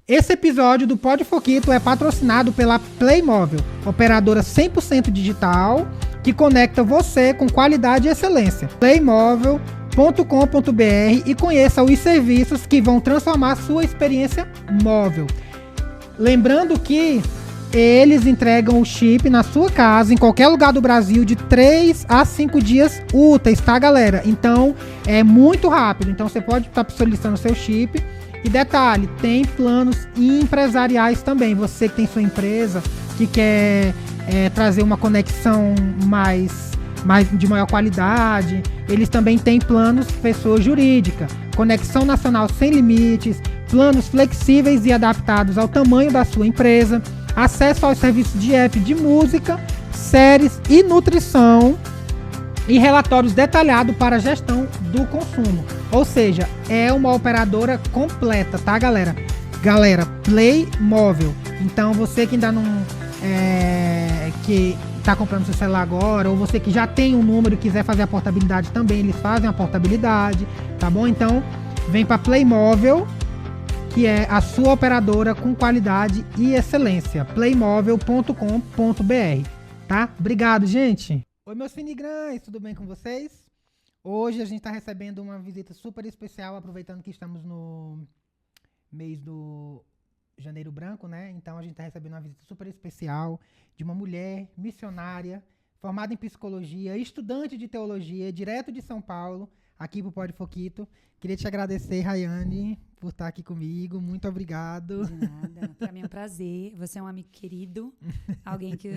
Esse episódio do Pod Foquito é patrocinado pela Playmóvel, operadora 100% digital que conecta você com qualidade e excelência. Playmóvel.com.br e conheça os serviços que vão transformar sua experiência móvel. Lembrando que eles entregam o chip na sua casa, em qualquer lugar do Brasil, de 3 a 5 dias úteis, tá, galera? Então, é muito rápido. Então, você pode estar solicitando seu chip. E detalhe, tem planos empresariais também. Você que tem sua empresa, que quer trazer uma conexão mais de maior qualidade, eles também têm planos pessoa jurídica, conexão nacional sem limites, planos flexíveis e adaptados ao tamanho da sua empresa, acesso aos serviços de app de música, séries e nutrição e relatórios detalhados para a gestão do consumo. Ou seja, é uma operadora completa, tá, galera? Galera, Playmóvel. Então, você que ainda não... que tá comprando seu celular agora, ou você que já tem um número e quiser fazer a portabilidade também, eles fazem a portabilidade, tá bom? Então, vem para Playmóvel, que é a sua operadora com qualidade e excelência. Playmóvel.com.br, tá? Obrigado, gente! Oi, meus finigrãs, tudo bem com vocês? Hoje a gente está recebendo uma visita super especial, aproveitando que estamos no mês do Janeiro Branco, né? Então a gente está recebendo uma visita super especial de uma mulher missionária, formada em psicologia, estudante de teologia, direto de São Paulo, aqui pro Pod Foquito. Queria te agradecer, Rayane, por estar aqui comigo. Muito obrigado. De nada. Para mim é um prazer. Você é um amigo querido, alguém que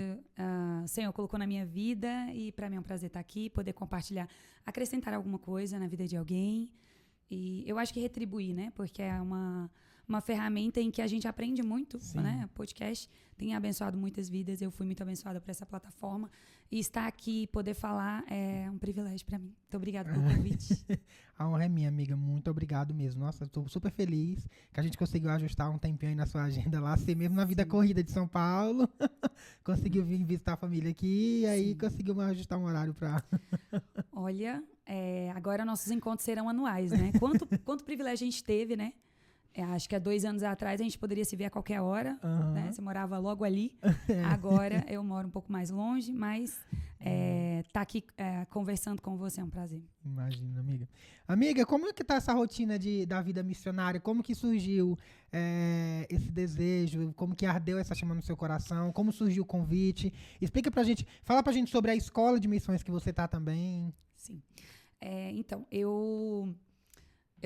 o Senhor colocou na minha vida, e para mim é um prazer estar aqui, poder compartilhar, acrescentar alguma coisa na vida de alguém. E eu acho que retribuir, né? Porque é uma ferramenta em que a gente aprende muito, né? O podcast tem abençoado muitas vidas. Eu fui muito abençoada por essa plataforma. E estar aqui, poder falar, é um privilégio para mim. Muito obrigada pelo convite. A honra é minha, amiga. Muito obrigado mesmo. Nossa, estou super feliz que a gente conseguiu ajustar um tempinho aí na sua agenda lá. Você mesmo na vida corrida de São Paulo. Conseguiu vir visitar a família aqui. E aí conseguiu ajustar um horário para... Olha, agora nossos encontros serão anuais, né? Quanto privilégio a gente teve, né? Acho que há 2 anos atrás a gente poderia se ver a qualquer hora, né? Você morava logo ali. Agora eu moro um pouco mais longe, mas tá aqui conversando com você é um prazer. Imagina, amiga. Amiga, como é que tá essa rotina da vida missionária? Como que surgiu esse desejo? Como que ardeu essa chama no seu coração? Como surgiu o convite? Explica pra gente, fala pra gente sobre a escola de missões que você tá também. Sim. Então, eu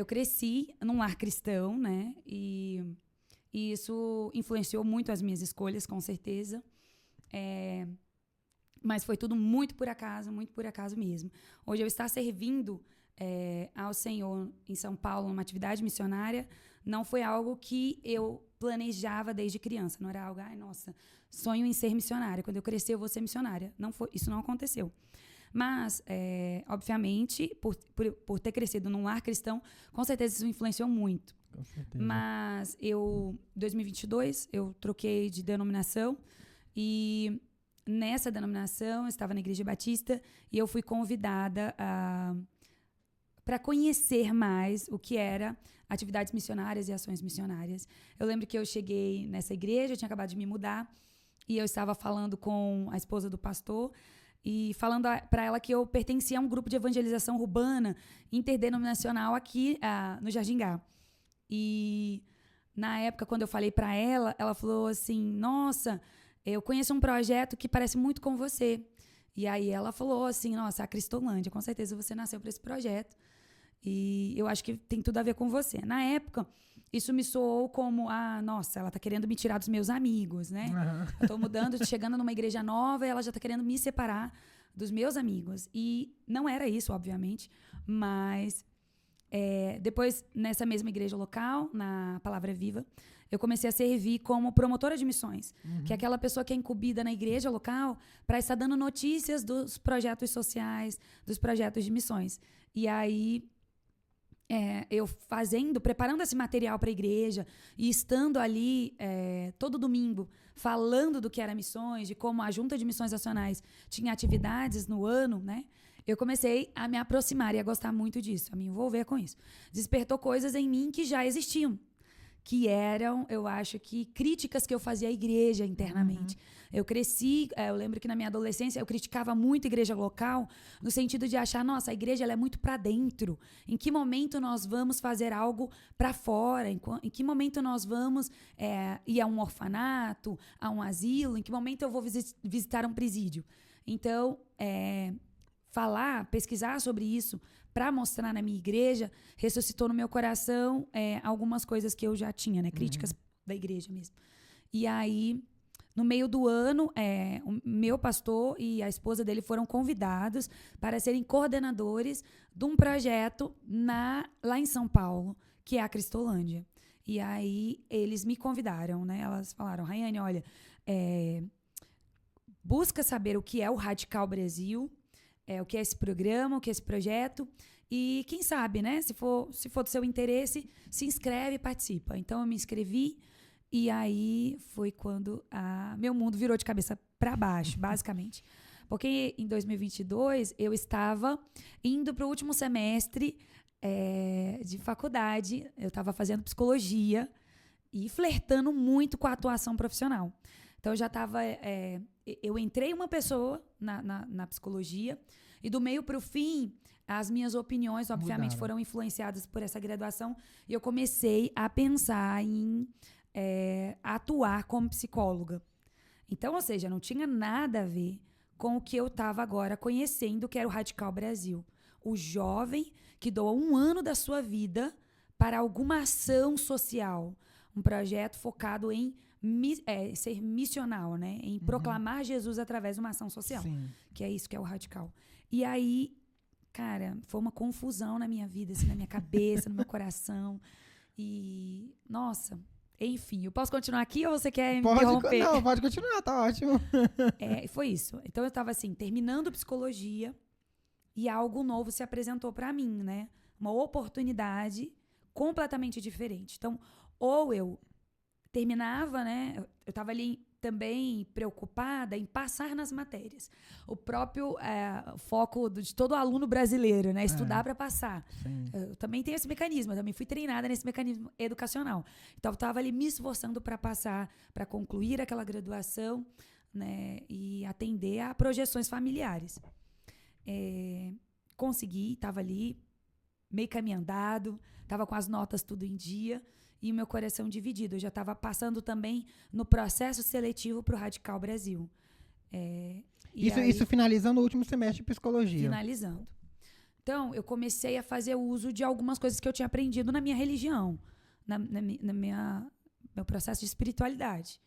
cresci num lar cristão, né? E isso influenciou muito as minhas escolhas, com certeza. Mas foi tudo muito por acaso mesmo. Hoje eu estar servindo ao Senhor em São Paulo, numa atividade missionária, não foi algo que eu planejava desde criança. Não era algo, nossa, sonho em ser missionária. Quando eu crescer, eu vou ser missionária. Isso não aconteceu. Mas, obviamente, por ter crescido num lar cristão, com certeza isso influenciou muito. Com certeza. Mas em 2022, eu troquei de denominação e nessa denominação eu estava na Igreja Batista e eu fui convidada para conhecer mais o que era atividades missionárias e ações missionárias. Eu lembro que eu cheguei nessa igreja, eu tinha acabado de me mudar e eu estava falando com a esposa do pastor e falando para ela que eu pertencia a um grupo de evangelização urbana interdenominacional aqui no Jardim Gá. E na época, quando eu falei para ela, ela falou assim, nossa, eu conheço um projeto que parece muito com você. E aí ela falou assim, nossa, a Cristolândia, com certeza você nasceu para esse projeto. E eu acho que tem tudo a ver com você. Na época, isso me soou como, nossa, ela tá querendo me tirar dos meus amigos, né? Uhum. Eu tô mudando, chegando numa igreja nova e ela já tá querendo me separar dos meus amigos. E não era isso, obviamente, mas depois, nessa mesma igreja local, na Palavra Viva, eu comecei a servir como promotora de missões, que é aquela pessoa que é incumbida na igreja local para estar dando notícias dos projetos sociais, dos projetos de missões. E aí... eu preparando esse material para a igreja e estando ali todo domingo falando do que era missões, de como a Junta de Missões Nacionais tinha atividades no ano, né? Eu comecei a me aproximar e a gostar muito disso, a me envolver com isso. Despertou coisas em mim que já existiam, que eram, eu acho que, críticas que eu fazia à igreja internamente. Eu cresci, eu lembro que na minha adolescência eu criticava muito a igreja local, no sentido de achar, nossa, a igreja ela é muito para dentro. Em que momento nós vamos fazer algo para fora? Em que momento nós vamos ir a um orfanato, a um asilo? Em que momento eu vou visitar um presídio? Então, pesquisar sobre isso para mostrar na minha igreja, ressuscitou no meu coração algumas coisas que eu já tinha, né? Críticas da igreja mesmo. E aí, no meio do ano, o meu pastor e a esposa dele foram convidados para serem coordenadores de um projeto lá em São Paulo, que é a Cristolândia. E aí, eles me convidaram, né? Elas falaram, Rayane, olha, busca saber o que é o Radical Brasil, o que é esse programa, o que é esse projeto, e quem sabe, né, se for do seu interesse, se inscreve e participa. Então, eu me inscrevi, e aí foi quando meu mundo virou de cabeça para baixo, basicamente. Porque em 2022, eu estava indo para o último semestre de faculdade, eu estava fazendo psicologia e flertando muito com a atuação profissional. Então, eu já estava... eu entrei uma pessoa na psicologia e do meio para o fim, as minhas opiniões, obviamente, foram influenciadas por essa graduação e eu comecei a pensar em atuar como psicóloga. Então, ou seja, não tinha nada a ver com o que eu estava agora conhecendo, que era o Radical Brasil. O jovem que doa 1 ano da sua vida para alguma ação social. Um projeto focado em ser missional, né? Em proclamar Jesus através de uma ação social. Sim. Que é isso que é o Radical. E aí, cara, foi uma confusão na minha vida, assim, na minha cabeça, no meu coração. E, nossa, enfim, eu posso continuar aqui ou você quer me interromper? Não, pode continuar, tá ótimo. Foi isso. Então, eu estava assim, terminando psicologia e algo novo se apresentou para mim, né? Uma oportunidade completamente diferente. Então, ou eu terminava, né? Eu estava ali também preocupada em passar nas matérias. O próprio foco de todo aluno brasileiro, né? Estudar para passar. Sim. Eu também tenho esse mecanismo, eu também fui treinada nesse mecanismo educacional. Então, eu estava ali me esforçando para passar, para concluir aquela graduação, né? E atender a projeções familiares. Consegui, estava ali, meio caminho andado, estava com as notas tudo em dia, e o meu coração dividido. Eu já estava passando também no processo seletivo para o Radical Brasil. Isso finalizando o último semestre de psicologia. Finalizando. Então, eu comecei a fazer uso de algumas coisas que eu tinha aprendido na minha religião, meu processo de espiritualidade.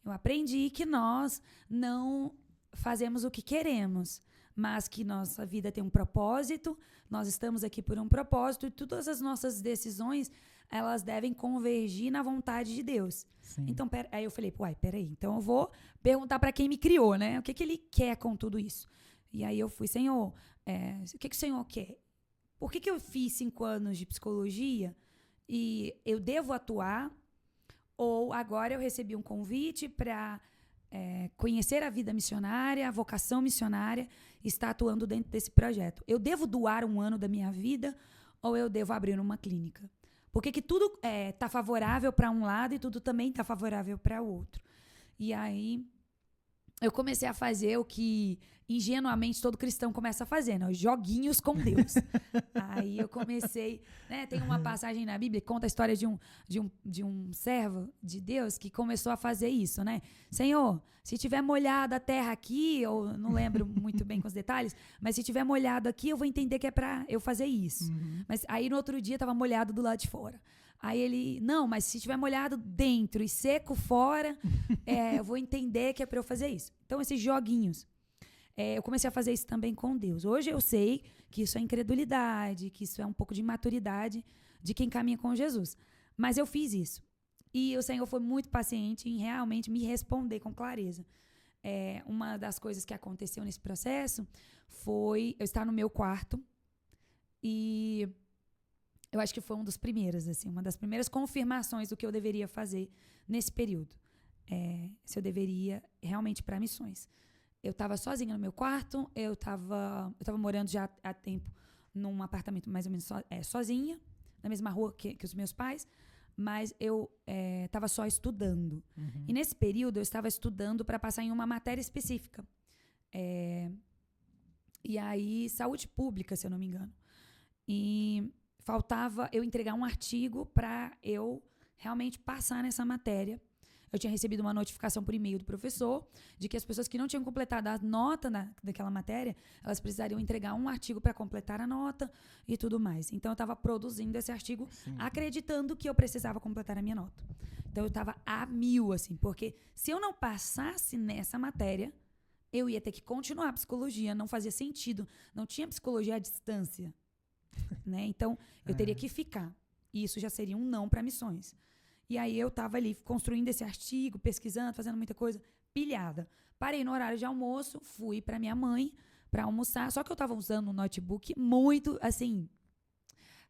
Eu aprendi que nós não fazemos o que queremos, mas que nossa vida tem um propósito, nós estamos aqui por um propósito e todas as nossas decisões, elas devem convergir na vontade de Deus. Sim. Então, aí eu falei, peraí, então eu vou perguntar para quem me criou, né? O que ele quer com tudo isso? E aí eu fui, Senhor, o que o Senhor quer? Por que eu fiz 5 anos de psicologia e eu devo atuar? Ou agora eu recebi um convite para conhecer a vida missionária, a vocação missionária, estar atuando dentro desse projeto. Eu devo doar 1 ano da minha vida ou eu devo abrir uma clínica? Porque que tudo está favorável para um lado e tudo também está favorável para o outro. E aí eu comecei a fazer o que ingenuamente todo cristão começa a fazer, né? Os joguinhos com Deus. Aí eu comecei, né? Tem uma passagem na Bíblia que conta a história de um servo de Deus que começou a fazer isso, né? Senhor, se tiver molhado a terra aqui, eu não lembro muito bem com os detalhes, mas se tiver molhado aqui, eu vou entender que é para eu fazer isso. Mas aí no outro dia estava molhado do lado de fora. Aí ele, não, mas se tiver molhado dentro e seco fora, eu vou entender que é para eu fazer isso. Então, esses joguinhos. Eu comecei a fazer isso também com Deus. Hoje eu sei que isso é incredulidade, que isso é um pouco de imaturidade de quem caminha com Jesus. Mas eu fiz isso. E o Senhor foi muito paciente em realmente me responder com clareza. Uma das coisas que aconteceu nesse processo foi eu estar no meu quarto e eu acho que foi um dos primeiros, assim, uma das primeiras confirmações do que eu deveria fazer nesse período. Se eu deveria realmente ir para missões. Eu estava sozinha no meu quarto, eu estava morando já há tempo num apartamento mais ou menos sozinha, na mesma rua que os meus pais, mas eu estava só estudando. Uhum. E nesse período eu estava estudando para passar em uma matéria específica. E aí, saúde pública, se eu não me engano. E faltava eu entregar um artigo para eu realmente passar nessa matéria. Eu tinha recebido uma notificação por e-mail do professor de que as pessoas que não tinham completado a nota daquela matéria, elas precisariam entregar um artigo para completar a nota e tudo mais. Então, eu estava produzindo esse artigo, acreditando que eu precisava completar a minha nota. Então, eu estava a 1000, assim, porque se eu não passasse nessa matéria, eu ia ter que continuar a psicologia, não fazia sentido, não tinha psicologia à distância, né? Então, eu teria que ficar. E isso já seria um não para missões. E aí eu estava ali construindo esse artigo, pesquisando, fazendo muita coisa, pilhada. Parei no horário de almoço, fui para minha mãe para almoçar, só que eu estava usando um notebook muito, assim,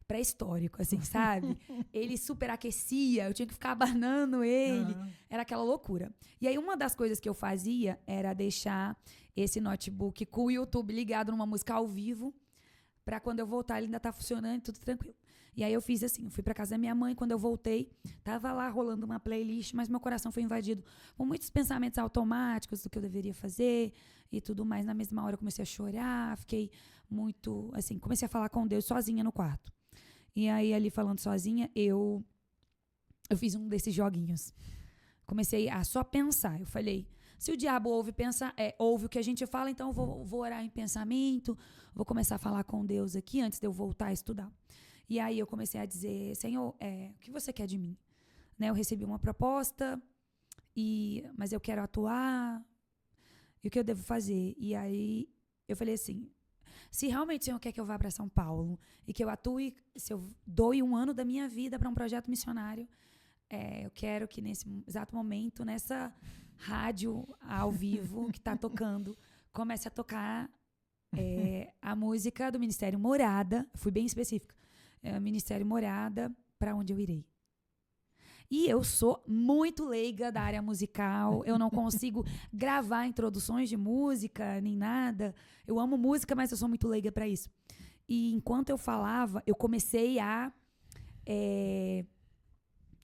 pré-histórico, assim, sabe? Ele superaquecia, eu tinha que ficar abanando ele, era aquela loucura. E aí uma das coisas que eu fazia era deixar esse notebook com o YouTube ligado numa música ao vivo, para quando eu voltar ele ainda tá funcionando, tudo tranquilo. E aí eu fiz assim, eu fui pra casa da minha mãe, quando eu voltei, tava lá rolando uma playlist, mas meu coração foi invadido por muitos pensamentos automáticos do que eu deveria fazer e tudo mais. Na mesma hora eu comecei a chorar, fiquei muito, assim, comecei a falar com Deus sozinha no quarto. E aí ali falando sozinha, eu fiz um desses joguinhos. Comecei a só pensar, eu falei, se o diabo ouve o que a gente fala, então eu vou orar em pensamento, vou começar a falar com Deus aqui antes de eu voltar a estudar. E aí eu comecei a dizer, Senhor, o que você quer de mim? Né, eu recebi uma proposta, mas eu quero atuar, e o que eu devo fazer? E aí eu falei assim, se realmente o Senhor quer que eu vá para São Paulo e que eu atue, se eu doe um ano da minha vida para um projeto missionário, eu quero que nesse exato momento, nessa rádio ao vivo que está tocando, comece a tocar a música do Ministério Morada, fui bem específica, Ministério Morada, para onde eu irei. E eu sou muito leiga da área musical, eu não consigo gravar introduções de música, nem nada. Eu amo música, mas eu sou muito leiga para isso. E enquanto eu falava, eu comecei a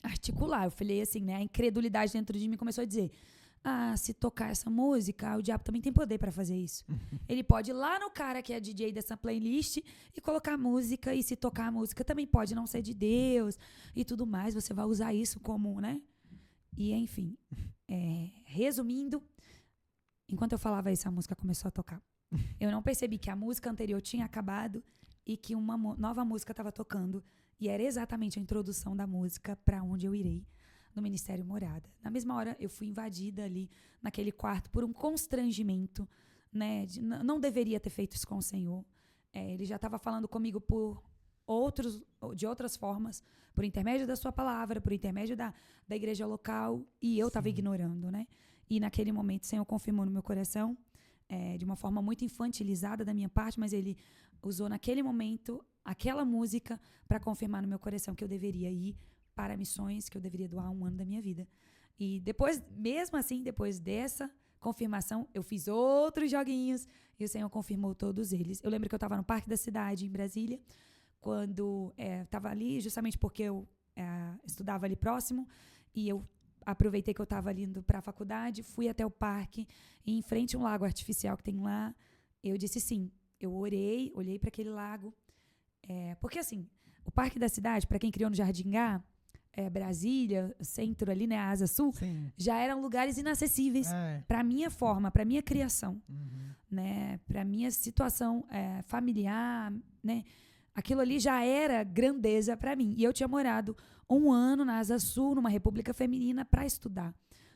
articular. Eu falei assim, né? A incredulidade dentro de mim começou a dizer, se tocar essa música, o diabo também tem poder para fazer isso. Ele pode ir lá no cara que é DJ dessa playlist e colocar música, e se tocar a música também pode não ser de Deus e tudo mais, você vai usar isso como, né? E enfim, resumindo, enquanto eu falava isso, a música começou a tocar. Eu não percebi que a música anterior tinha acabado e que uma nova música estava tocando, e era exatamente a introdução da música para onde eu irei, no Ministério Morada. Na mesma hora, eu fui invadida ali naquele quarto por um constrangimento, né? Não deveria ter feito isso com o Senhor. Ele já estava falando comigo de outras formas, por intermédio da sua palavra, por intermédio da igreja local, e eu estava ignorando, né? E naquele momento, o Senhor confirmou no meu coração, de uma forma muito infantilizada da minha parte, mas ele usou naquele momento aquela música para confirmar no meu coração que eu deveria ir para missões, que eu deveria doar um ano da minha vida. E depois, mesmo assim, depois dessa confirmação, eu fiz outros joguinhos e o Senhor confirmou todos eles. Eu lembro que eu estava no Parque da Cidade, em Brasília, quando estava ali, justamente porque eu estudava ali próximo, e eu aproveitei que eu estava ali indo para a faculdade, fui até o parque, e em frente a um lago artificial que tem lá, eu disse sim. Eu olhei para aquele lago, porque assim, o Parque da Cidade, para quem criou no Jardim Gá, Brasília, centro ali, né, a Asa Sul, já eram lugares inacessíveis para minha forma, para minha criação, né, para minha situação familiar, né, aquilo ali já era grandeza para mim. E eu tinha morado um ano na Asa Sul, numa república feminina, para estudar,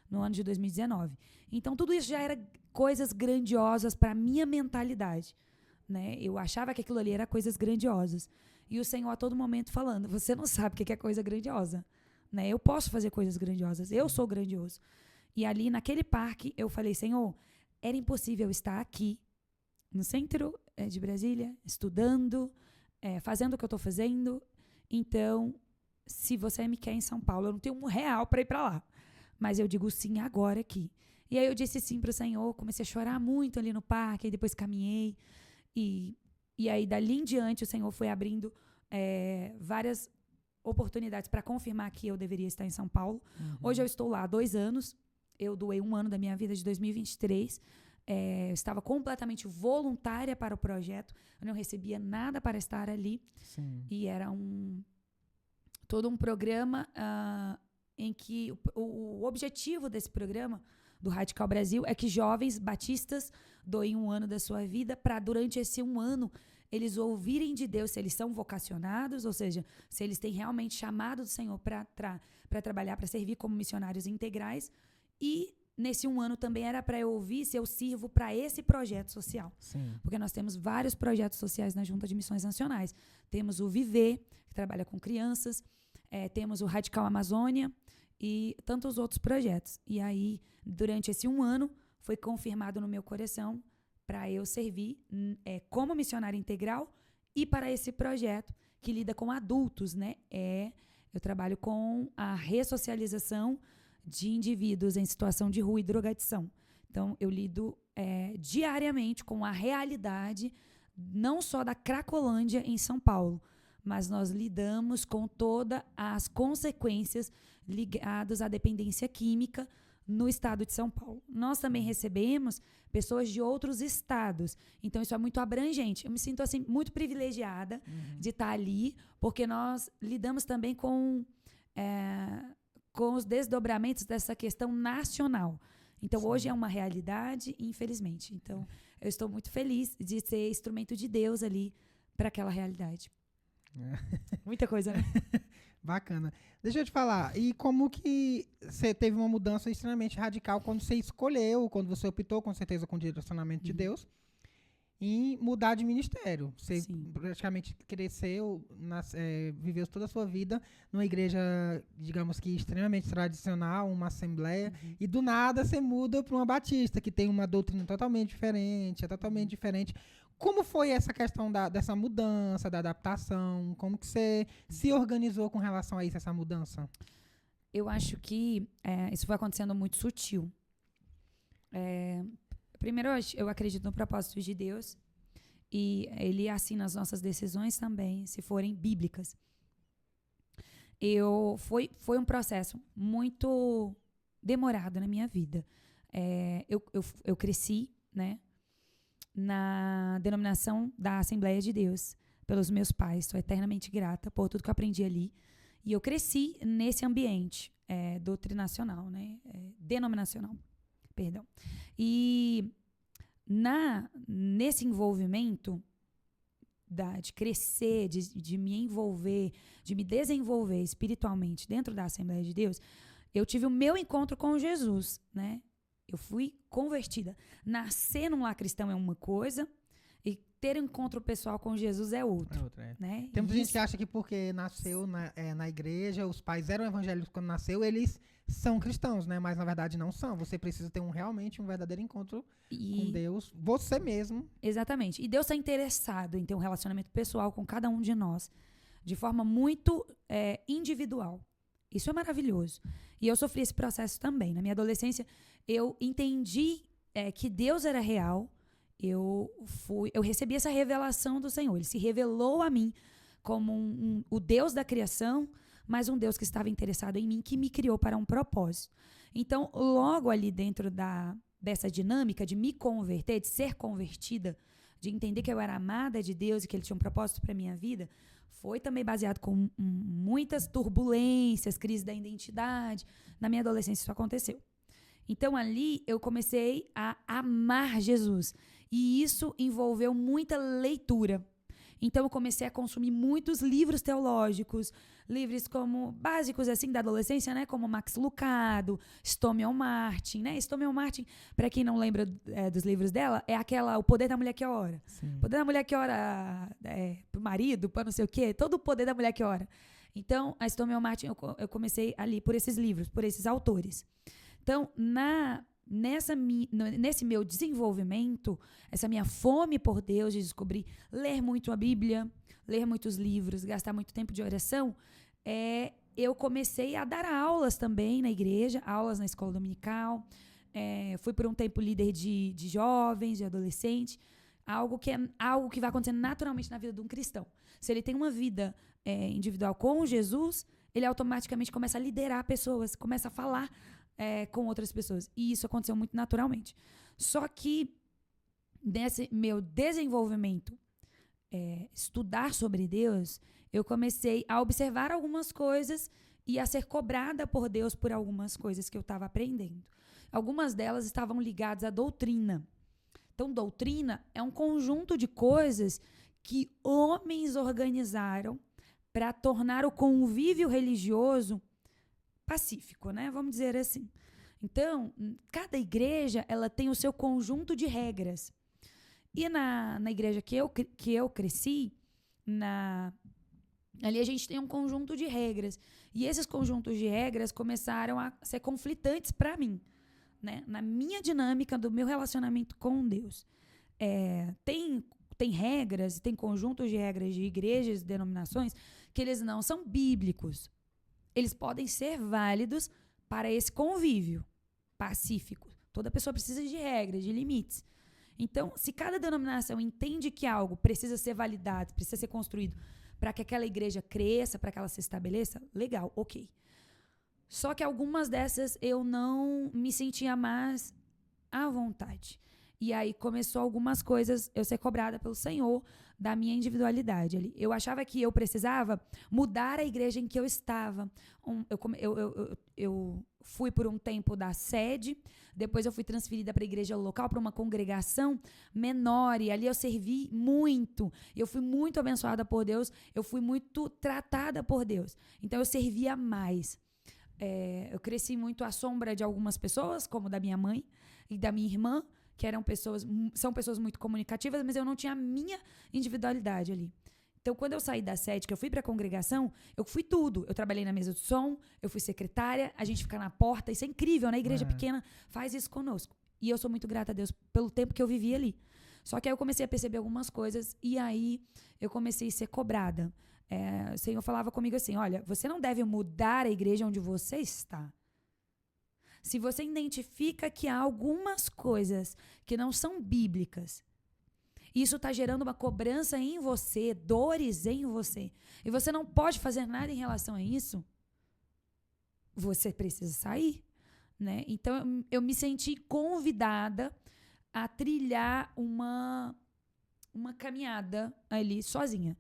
no ano de 2019. Então, tudo isso já era coisas grandiosas para minha mentalidade, né? Eu achava que aquilo ali era coisas grandiosas. E o Senhor a todo momento falando, você não sabe o que é coisa grandiosa, né? Eu posso fazer coisas grandiosas, eu sou grandioso. E ali naquele parque eu falei, Senhor, era impossível estar aqui, no centro de Brasília, estudando, fazendo o que eu estou fazendo. Então, se você me quer em São Paulo, eu não tenho R$1 para ir para lá. Mas eu digo sim agora aqui. E aí eu disse sim para o Senhor, comecei a chorar muito ali no parque, e depois caminhei. E aí, dali em diante, o Senhor foi abrindo várias oportunidades para confirmar que eu deveria estar em São Paulo. Hoje eu estou lá há 2 anos. Eu doei 1 ano da minha vida de 2023. Eu estava completamente voluntária para o projeto. Eu não recebia nada para estar ali. Sim. E era todo um programa em que o objetivo desse programa do Radical Brasil é que jovens batistas doem 1 ano da sua vida para, durante esse 1 ano, eles ouvirem de Deus se eles são vocacionados, ou seja, se eles têm realmente chamado do Senhor para trabalhar, para servir como missionários integrais. E nesse 1 ano também era para eu ouvir se eu sirvo para esse projeto social. Sim. Porque nós temos vários projetos sociais na Junta de Missões Nacionais. Temos o Viver, que trabalha com crianças, temos o Radical Amazônia e tantos outros projetos. E aí, durante esse 1 ano, foi confirmado no meu coração para eu servir como missionária integral e para esse projeto que lida com adultos, né? Eu trabalho com a ressocialização de indivíduos em situação de rua e drogadição. Então, eu lido diariamente com a realidade, não só da Cracolândia em São Paulo, mas nós lidamos com todas as consequências ligadas à dependência química no estado de São Paulo. Nós também recebemos pessoas de outros estados, então isso é muito abrangente. Eu me sinto assim muito privilegiada de estar ali, porque nós lidamos também com os desdobramentos dessa questão nacional. Então, Sim. Hoje é uma realidade, infelizmente. Então, eu estou muito feliz de ser instrumento de Deus ali para aquela realidade. Muita coisa, né? Bacana. Deixa eu te falar, e como que você teve uma mudança extremamente radical quando você escolheu, quando você optou, com certeza com o direcionamento de Deus, em mudar de ministério? Você praticamente cresceu, viveu toda a sua vida numa igreja, digamos que extremamente tradicional, uma assembleia, e do nada você muda para uma batista, que tem uma doutrina totalmente diferente, diferente. Como foi essa questão dessa mudança, da adaptação? Como que você se organizou com relação a isso, essa mudança? Eu acho que isso foi acontecendo muito sutil. Primeiro, eu acredito no propósito de Deus e Ele assina as nossas decisões também, se forem bíblicas. Foi um processo muito demorado na minha vida. Eu cresci, né, na denominação da Assembleia de Deus, pelos meus pais. Sou eternamente grata por tudo que eu aprendi ali. E eu cresci nesse ambiente doutrinacional, né, denominacional. Perdão. E nesse envolvimento de crescer, de me envolver, de me desenvolver espiritualmente dentro da Assembleia de Deus, eu tive o meu encontro com Jesus, né? Eu fui convertida. Nascer num lar cristão é uma coisa e ter um encontro pessoal com Jesus é outra. Né? Tem muita gente que acha que porque nasceu na igreja, os pais eram evangélicos quando nasceu, eles são cristãos, né? Mas na verdade não são. Você precisa ter realmente um verdadeiro encontro com Deus, você mesmo. Exatamente. E Deus está interessado em ter um relacionamento pessoal com cada um de nós, de forma muito individual. Isso é maravilhoso. E eu sofri esse processo também. Na minha adolescência, eu entendi que Deus era real. Eu recebi essa revelação do Senhor. Ele se revelou a mim como o Deus da criação, mas um Deus que estava interessado em mim, que me criou para um propósito. Então, logo ali dentro dessa dinâmica de me converter, de ser convertida, de entender que eu era amada de Deus e que Ele tinha um propósito para a minha vida, foi também baseado com muitas turbulências, crise da identidade. Na minha adolescência isso aconteceu. Então, ali eu comecei a amar Jesus. E isso envolveu muita leitura. Então, eu comecei a consumir muitos livros teológicos, livros como básicos assim da adolescência, né? Como Max Lucado, Stoneman Martin, né? Stoneman Martin, para quem não lembra dos livros dela, é aquela O Poder da Mulher que Ora. Sim. O Poder da Mulher que Ora pro marido, para não sei o quê, todo o poder da mulher que ora. Então, a Stoneman Martin, eu comecei ali por esses livros, por esses autores. Então, nesse meu desenvolvimento, essa minha fome por Deus, de descobrir, ler muito a Bíblia, ler muitos livros, gastar muito tempo de oração, eu comecei a dar aulas também na igreja, aulas na escola dominical, fui por um tempo líder de jovens, de adolescentes, algo que vai acontecer naturalmente na vida de um cristão. Se ele tem uma vida individual com Jesus, ele automaticamente começa a liderar pessoas, começa a falar com outras pessoas. E isso aconteceu muito naturalmente. Só que nesse meu desenvolvimento, estudar sobre Deus, eu comecei a observar algumas coisas e a ser cobrada por Deus por algumas coisas que eu estava aprendendo. Algumas delas estavam ligadas à doutrina. Então, doutrina é um conjunto de coisas que homens organizaram para tornar o convívio religioso pacífico, né? Vamos dizer assim. Então, cada igreja ela tem o seu conjunto de regras. E na igreja que eu cresci, ali a gente tem um conjunto de regras. E esses conjuntos de regras começaram a ser conflitantes para mim, né? Na minha dinâmica do meu relacionamento com Deus. Tem regras, tem conjuntos de regras de igrejas e denominações que eles não são bíblicos. Eles podem ser válidos para esse convívio pacífico. Toda pessoa precisa de regras, de limites. Então, se cada denominação entende que algo precisa ser validado, precisa ser construído para que aquela igreja cresça, para que ela se estabeleça, legal, ok. Só que algumas dessas eu não me sentia mais à vontade. E aí começou algumas coisas, eu ser cobrada pelo Senhor da minha individualidade ali. Eu achava que eu precisava mudar a igreja em que eu estava. Eu fui por um tempo da sede, depois eu fui transferida para a igreja local, para uma congregação menor, e ali eu servi muito. Eu fui muito abençoada por Deus, eu fui muito tratada por Deus. Então eu servia mais. Eu cresci muito à sombra de algumas pessoas, como da minha mãe e da minha irmã, que são pessoas muito comunicativas, mas eu não tinha a minha individualidade ali. Então, quando eu saí da sede, que eu fui para a congregação, eu fui tudo. Eu trabalhei na mesa de som, eu fui secretária, a gente fica na porta, isso é incrível, né? Igreja pequena faz isso conosco. E eu sou muito grata a Deus pelo tempo que eu vivi ali. Só que aí eu comecei a perceber algumas coisas e aí eu comecei a ser cobrada. O Senhor falava comigo assim, olha, você não deve mudar a igreja onde você está. Se você identifica que há algumas coisas que não são bíblicas, isso está gerando uma cobrança em você, dores em você, e você não pode fazer nada em relação a isso, você precisa sair, né? Então, eu me senti convidada a trilhar uma caminhada ali sozinha,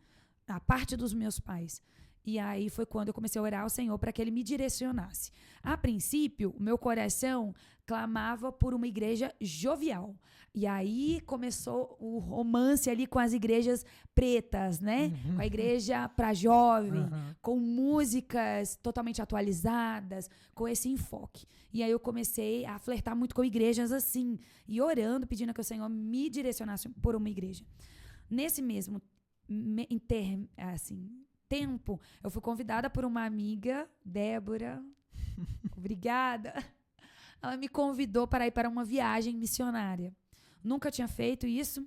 a parte dos meus pais. E aí foi quando eu comecei a orar ao Senhor para que Ele me direcionasse. A princípio, o meu coração clamava por uma igreja jovial. E aí começou o romance ali com as igrejas pretas, né? Uhum. Com a igreja para jovem, com músicas totalmente atualizadas, com esse enfoque. E aí eu comecei a flertar muito com igrejas assim, e orando, pedindo que o Senhor me direcionasse por uma igreja. Nesse mesmo tempo, eu fui convidada por uma amiga, Débora, obrigada. Ela me convidou para ir para uma viagem missionária. Nunca tinha feito isso.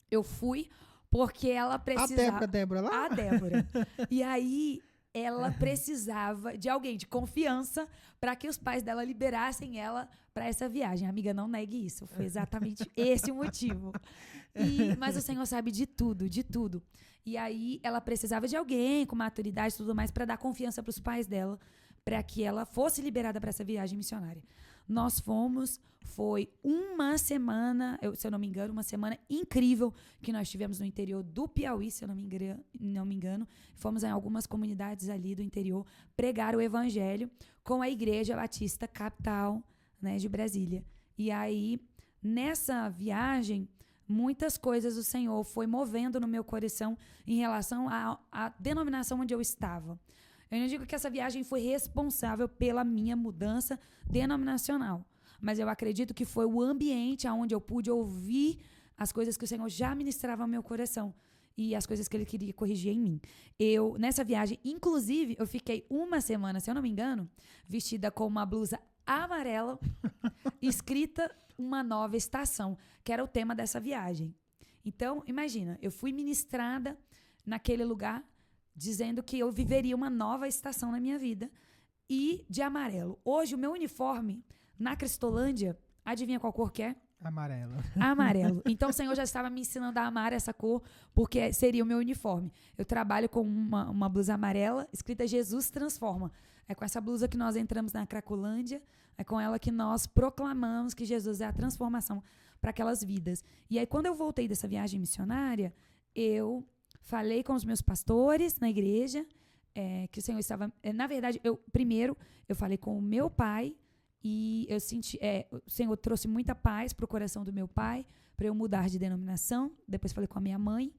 Eu fui porque ela precisava... A Débora lá? A Débora. E aí, ela precisava de alguém de confiança para que os pais dela liberassem ela para essa viagem. Amiga, não negue isso. Foi exatamente esse o motivo. Mas o Senhor sabe de tudo, de tudo. E aí, ela precisava de alguém com maturidade e tudo mais para dar confiança para os pais dela, para que ela fosse liberada para essa viagem missionária. Nós fomos, foi uma semana, se eu não me engano, uma semana incrível que nós tivemos no interior do Piauí, se eu não me engano. Fomos em algumas comunidades ali do interior pregar o evangelho com a Igreja Batista Capital, né, de Brasília. E aí, nessa viagem, muitas coisas o Senhor foi movendo no meu coração em relação à denominação onde eu estava. Eu não digo que essa viagem foi responsável pela minha mudança denominacional, mas eu acredito que foi o ambiente onde eu pude ouvir as coisas que o Senhor já ministrava ao meu coração e as coisas que Ele queria corrigir em mim. Nessa viagem, inclusive, eu fiquei uma semana, se eu não me engano, vestida com uma blusa amarela, escrita uma nova estação, que era o tema dessa viagem. Então, imagina, eu fui ministrada naquele lugar, dizendo que eu viveria uma nova estação na minha vida e de amarelo. Hoje, o meu uniforme na Cristolândia, adivinha qual cor que é? Amarelo. Amarelo. Então o Senhor já estava me ensinando a amar essa cor, porque seria o meu uniforme. Eu trabalho com uma blusa amarela, escrita Jesus Transforma. É com essa blusa que nós entramos na Cracolândia, é com ela que nós proclamamos que Jesus é a transformação para aquelas vidas. E aí, quando eu voltei dessa viagem missionária, eu falei com os meus pastores na igreja, que o Senhor estava... na verdade, primeiro, eu falei com o meu pai, e eu senti, o Senhor trouxe muita paz para o coração do meu pai, para eu mudar de denominação. Depois falei com a minha mãe,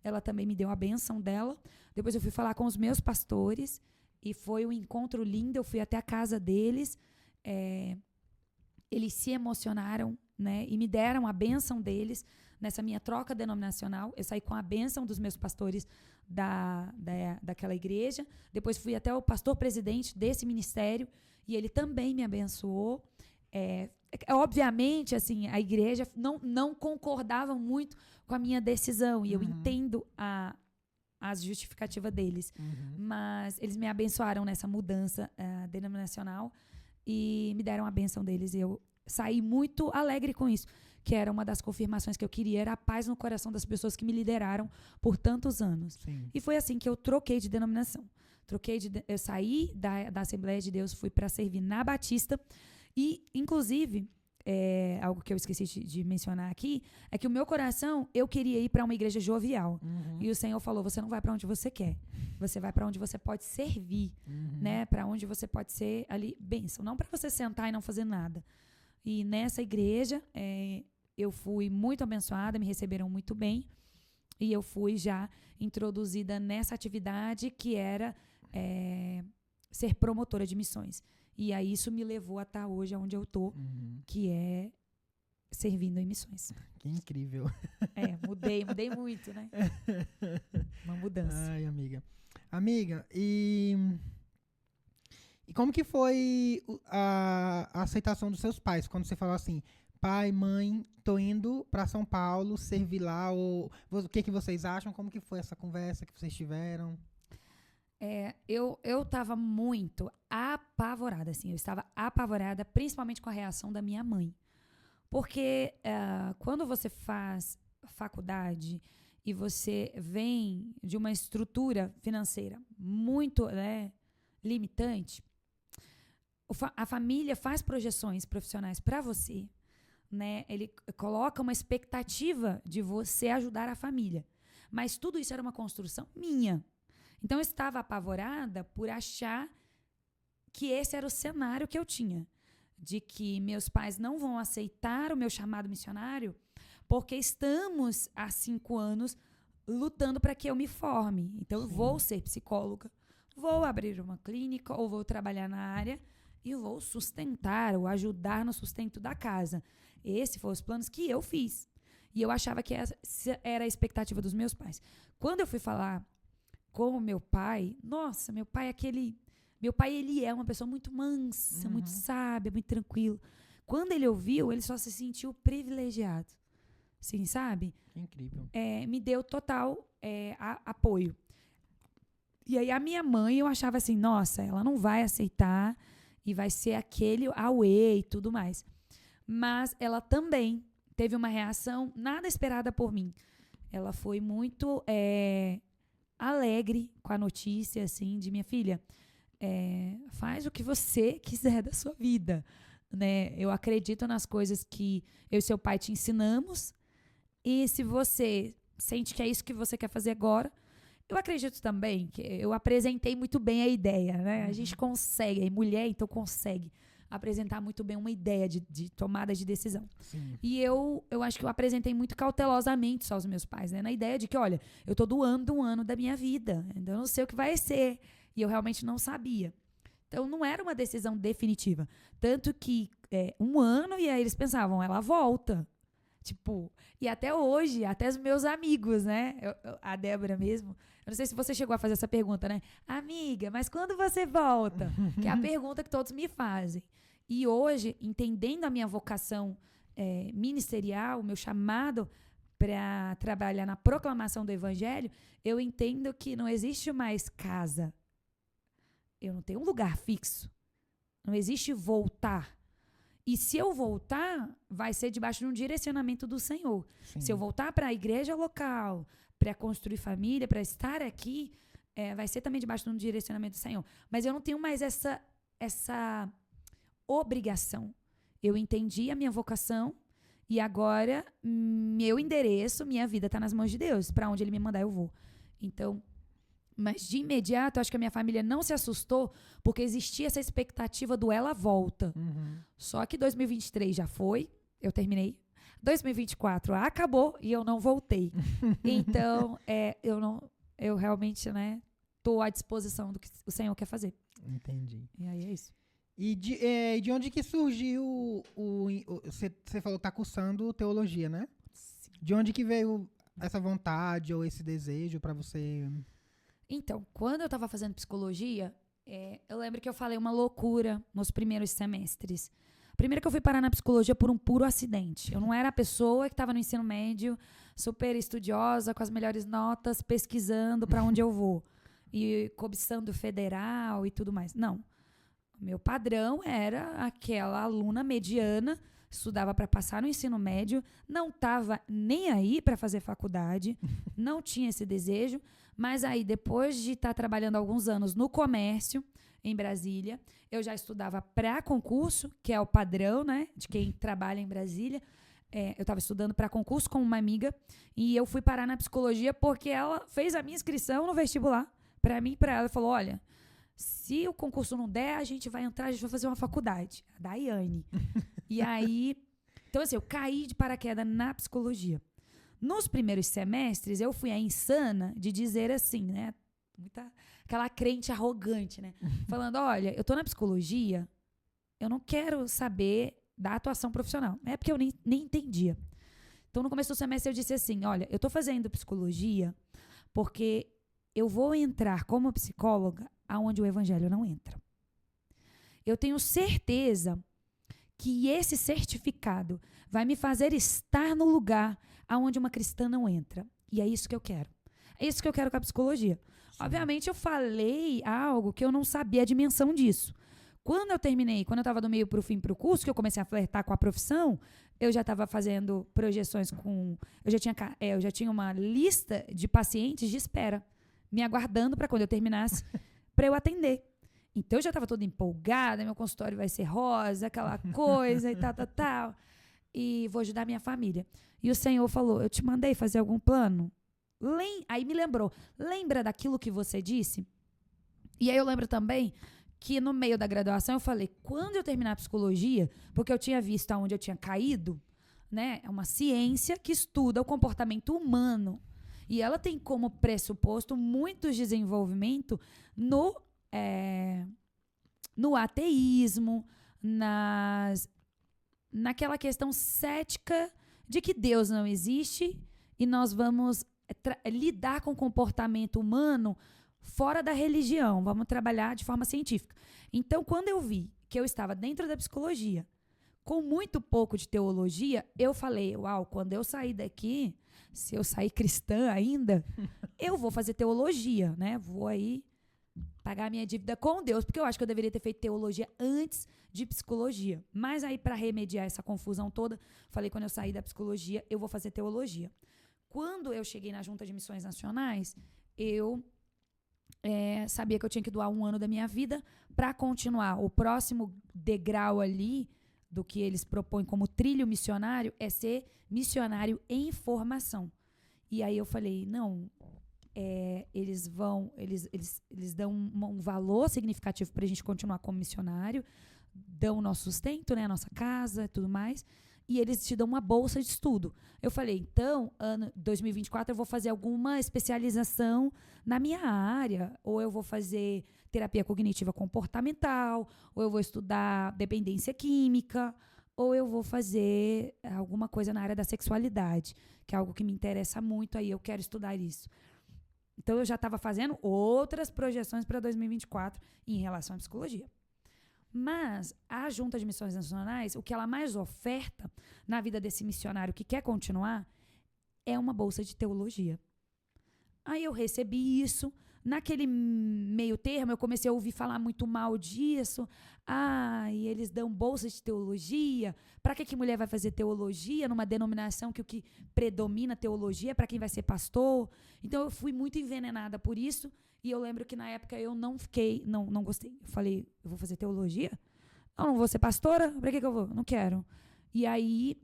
ela também me deu a bênção dela. Depois eu fui falar com os meus pastores, e foi um encontro lindo. Eu fui até a casa deles, eles se emocionaram, né, e me deram a bênção deles nessa minha troca denominacional. Eu saí com a bênção dos meus pastores daquela igreja. Depois fui até o pastor presidente desse ministério, e ele também me abençoou. Obviamente, assim, a igreja não concordava muito com a minha decisão, e eu entendo a justificativa deles. Mas eles me abençoaram nessa mudança denominacional e me deram a bênção deles. E eu saí muito alegre com isso, que era uma das confirmações que eu queria, era a paz no coração das pessoas que me lideraram por tantos anos. Sim. E foi assim que eu troquei de denominação. Eu saí da Assembleia de Deus, fui para servir na Batista. E, inclusive, algo que eu esqueci de mencionar aqui, é que o meu coração, eu queria ir para uma igreja jovial. E o Senhor falou, você não vai para onde você quer. Você vai para onde você pode servir, né? Para onde você pode ser ali bênção. Não para você sentar e não fazer nada. E nessa igreja, eu fui muito abençoada, me receberam muito bem. E eu fui já introduzida nessa atividade que era ser promotora de missões. E aí isso me levou a estar hoje onde eu tô, que é servindo em missões. Que incrível. Mudei muito, né? Uma mudança. Ai, amiga. Amiga, e como que foi a aceitação dos seus pais quando você falou assim, pai, mãe, tô indo para São Paulo servir lá, ou o que vocês acham? Como que foi essa conversa que vocês tiveram? Eu estava muito apavorada, assim. Eu estava apavorada, principalmente com a reação da minha mãe. Porque quando você faz faculdade e você vem de uma estrutura financeira muito, né, limitante, a família faz projeções profissionais para você, né? Ele coloca uma expectativa de você ajudar a família. Mas tudo isso era uma construção minha. Então, eu estava apavorada por achar que esse era o cenário que eu tinha. De que meus pais não vão aceitar o meu chamado missionário porque estamos há 5 anos lutando para que eu me forme. Então, eu vou ser psicóloga, vou abrir uma clínica ou vou trabalhar na área e vou sustentar ou ajudar no sustento da casa. Esses foram os planos que eu fiz. E eu achava que essa era a expectativa dos meus pais. Quando eu fui falar com o meu pai, nossa, meu pai ele é uma pessoa muito mansa, muito sábia, muito tranquilo. Quando ele ouviu, ele só se sentiu privilegiado. Sim, sabe? Incrível. Me deu total apoio. E aí a minha mãe, eu achava assim, nossa, ela não vai aceitar e vai ser aquele auê e tudo mais. Mas ela também teve uma reação nada esperada por mim. Ela foi muito alegre com a notícia, assim, de minha filha, faz o que você quiser da sua vida, né? Eu acredito nas coisas que eu e seu pai te ensinamos, e se você sente que é isso que você quer fazer agora, eu acredito também que eu apresentei muito bem a ideia, né? A gente consegue, mulher então consegue apresentar muito bem uma ideia de tomada de decisão. Sim. E eu acho que eu apresentei muito cautelosamente só aos meus pais, né? Na ideia de que, olha, eu tô doando um ano da minha vida, então eu não sei o que vai ser. E eu realmente não sabia. Então, não era uma decisão definitiva. Tanto que 1 ano, e aí eles pensavam, ela volta. Tipo, e até hoje, até os meus amigos, né? A Débora mesmo. Eu não sei se você chegou a fazer essa pergunta, né? Amiga, mas quando você volta? Que é a pergunta que todos me fazem. E hoje, entendendo a minha vocação ministerial, o meu chamado para trabalhar na proclamação do evangelho, eu entendo que não existe mais casa. Eu não tenho um lugar fixo. Não existe voltar. E se eu voltar, vai ser debaixo de um direcionamento do Senhor. Sim. Se eu voltar para a igreja local, para construir família, para estar aqui, vai ser também debaixo de um direcionamento do Senhor. Mas eu não tenho mais essa obrigação. Eu entendi a minha vocação e agora meu endereço, minha vida está nas mãos de Deus. Para onde Ele me mandar, eu vou. Então, mas de imediato, acho que a minha família não se assustou porque existia essa expectativa do ela volta. Só que 2023 já foi, eu terminei. 2024 acabou e eu não voltei. Então, eu realmente, né, tô à disposição do que o Senhor quer fazer. Entendi. E aí é isso. E de onde que surgiu você falou que tá cursando teologia, né? Sim. De onde que veio essa vontade ou esse desejo pra você? Então, quando eu estava fazendo psicologia, eu lembro que eu falei uma loucura nos primeiros semestres. Primeiro que eu fui parar na psicologia por um puro acidente. Eu não era a pessoa que estava no ensino médio, super estudiosa, com as melhores notas, pesquisando para onde eu vou. E cobiçando federal e tudo mais. Não. Meu padrão era aquela aluna mediana, estudava para passar no ensino médio, não estava nem aí para fazer faculdade, não tinha esse desejo, mas aí depois de estar trabalhando alguns anos no comércio, em Brasília, eu já estudava para concurso, que é o padrão, né, de quem trabalha em Brasília. Eu estava estudando para concurso com uma amiga e eu fui parar na psicologia porque ela fez a minha inscrição no vestibular, para mim e para ela, falou, olha, se o concurso não der, a gente vai fazer uma faculdade. A Daiane. E aí... Então, assim, eu caí de paraquedas na psicologia. Nos primeiros semestres, eu fui a insana de dizer assim, né? Aquela crente arrogante, né? Falando, olha, eu tô na psicologia, eu não quero saber da atuação profissional. É porque eu nem entendia. Então, no começo do semestre, eu disse assim, olha, eu tô fazendo psicologia porque eu vou entrar como psicóloga aonde o evangelho não entra. Eu tenho certeza que esse certificado vai me fazer estar no lugar aonde uma cristã não entra. E é isso que eu quero. É isso que eu quero com a psicologia. Sim. Obviamente, eu falei algo que eu não sabia a dimensão disso. Quando eu terminei, quando eu estava do meio para o fim para o curso, que eu comecei a flertar com a profissão, eu já estava fazendo projeções com... Eu já tinha uma lista de pacientes de espera, me aguardando para quando eu terminasse, para eu atender. Então, eu já estava toda empolgada, meu consultório vai ser rosa, aquela coisa e tal. E vou ajudar minha família. E o Senhor falou, eu te mandei fazer algum plano? Aí me lembrou, lembra daquilo que você disse? E aí eu lembro também que no meio da graduação eu falei, quando eu terminar a psicologia, porque eu tinha visto aonde eu tinha caído, né? É uma ciência que estuda o comportamento humano. E ela tem como pressuposto muito desenvolvimento no ateísmo, naquela questão cética de que Deus não existe e nós vamos lidar com o comportamento humano fora da religião, vamos trabalhar de forma científica. Então, quando eu vi que eu estava dentro da psicologia, com muito pouco de teologia, eu falei, uau, quando eu sair daqui, se eu sair cristã ainda, eu vou fazer teologia, né? Vou aí pagar a minha dívida com Deus, porque eu acho que eu deveria ter feito teologia antes de psicologia. Mas aí, para remediar essa confusão toda, falei, quando eu sair da psicologia, eu vou fazer teologia. Quando eu cheguei na Junta de Missões Nacionais, eu sabia que eu tinha que doar 1 ano da minha vida para continuar. O próximo degrau ali do que eles propõem como trilho missionário é ser missionário em formação. E aí eu falei, não, eles dão um valor significativo para a gente continuar como missionário, dão o nosso sustento, né, a nossa casa e tudo mais, e eles te dão uma bolsa de estudo. Eu falei, então, ano 2024 eu vou fazer alguma especialização na minha área, ou eu vou fazer terapia cognitiva comportamental, ou eu vou estudar dependência química, ou eu vou fazer alguma coisa na área da sexualidade, que é algo que me interessa muito, aí eu quero estudar isso. Então, eu já estava fazendo outras projeções para 2024 em relação à psicologia. Mas a Junta de Missões Nacionais, o que ela mais oferta na vida desse missionário que quer continuar é uma bolsa de teologia. Aí eu recebi isso, naquele meio termo, eu comecei a ouvir falar muito mal disso. E eles dão bolsa de teologia. Para que mulher vai fazer teologia numa denominação que o que predomina teologia é para quem vai ser pastor? Então, eu fui muito envenenada por isso. E eu lembro que, na época, eu não gostei. Eu falei, eu vou fazer teologia? Não vou ser pastora? Para que eu vou? Não quero. E aí,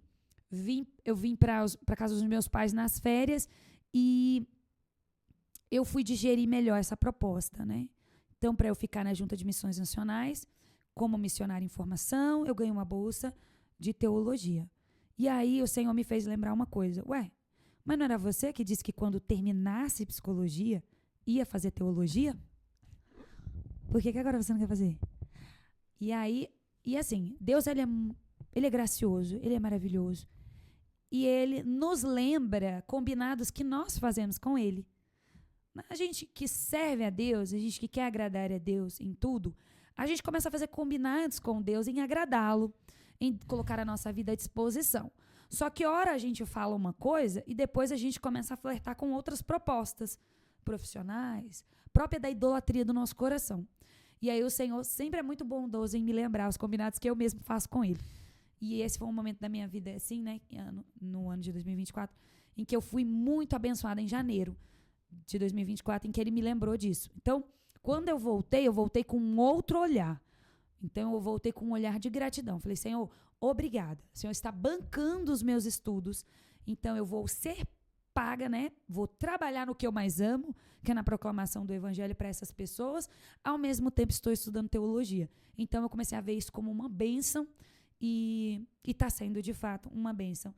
eu vim para casa dos meus pais nas férias e eu fui digerir melhor essa proposta, né? Então, para eu ficar na Junta de Missões Nacionais, como missionária em formação, eu ganhei uma bolsa de teologia. E aí, o Senhor me fez lembrar uma coisa. Mas não era você que disse que quando terminasse psicologia, ia fazer teologia? Por que agora você não quer fazer? E aí, assim, Deus, ele é gracioso, ele é maravilhoso. E ele nos lembra combinados que nós fazemos com ele. A gente que serve a Deus, a gente que quer agradar a Deus em tudo, a gente começa a fazer combinados com Deus em agradá-lo, em colocar a nossa vida à disposição. Só que ora a gente fala uma coisa e depois a gente começa a flertar com outras propostas profissionais, própria da idolatria do nosso coração. E aí o Senhor sempre é muito bondoso em me lembrar os combinados que eu mesmo faço com ele. E esse foi um momento da minha vida, assim, né, no ano de 2024, em que eu fui muito abençoada em janeiro de 2024, em que ele me lembrou disso. Então, quando eu voltei com um outro olhar. Então, eu voltei com um olhar de gratidão. Falei, Senhor, obrigada. O Senhor está bancando os meus estudos. Então, eu vou ser paga, né? Vou trabalhar no que eu mais amo, que é na proclamação do evangelho para essas pessoas. Ao mesmo tempo, estou estudando teologia. Então, eu comecei a ver isso como uma bênção e está sendo, de fato, uma bênção.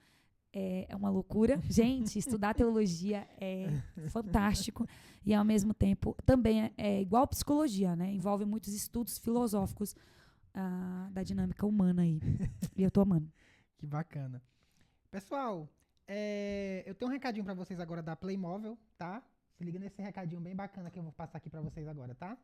É uma loucura. Gente, estudar teologia é fantástico e, ao mesmo tempo, também é igual psicologia, né? Envolve muitos estudos filosóficos da dinâmica humana aí. E eu tô amando. Que bacana. Pessoal, eu tenho um recadinho pra vocês agora da Playmobil, tá? Se liga nesse recadinho bem bacana que eu vou passar aqui pra vocês agora, tá?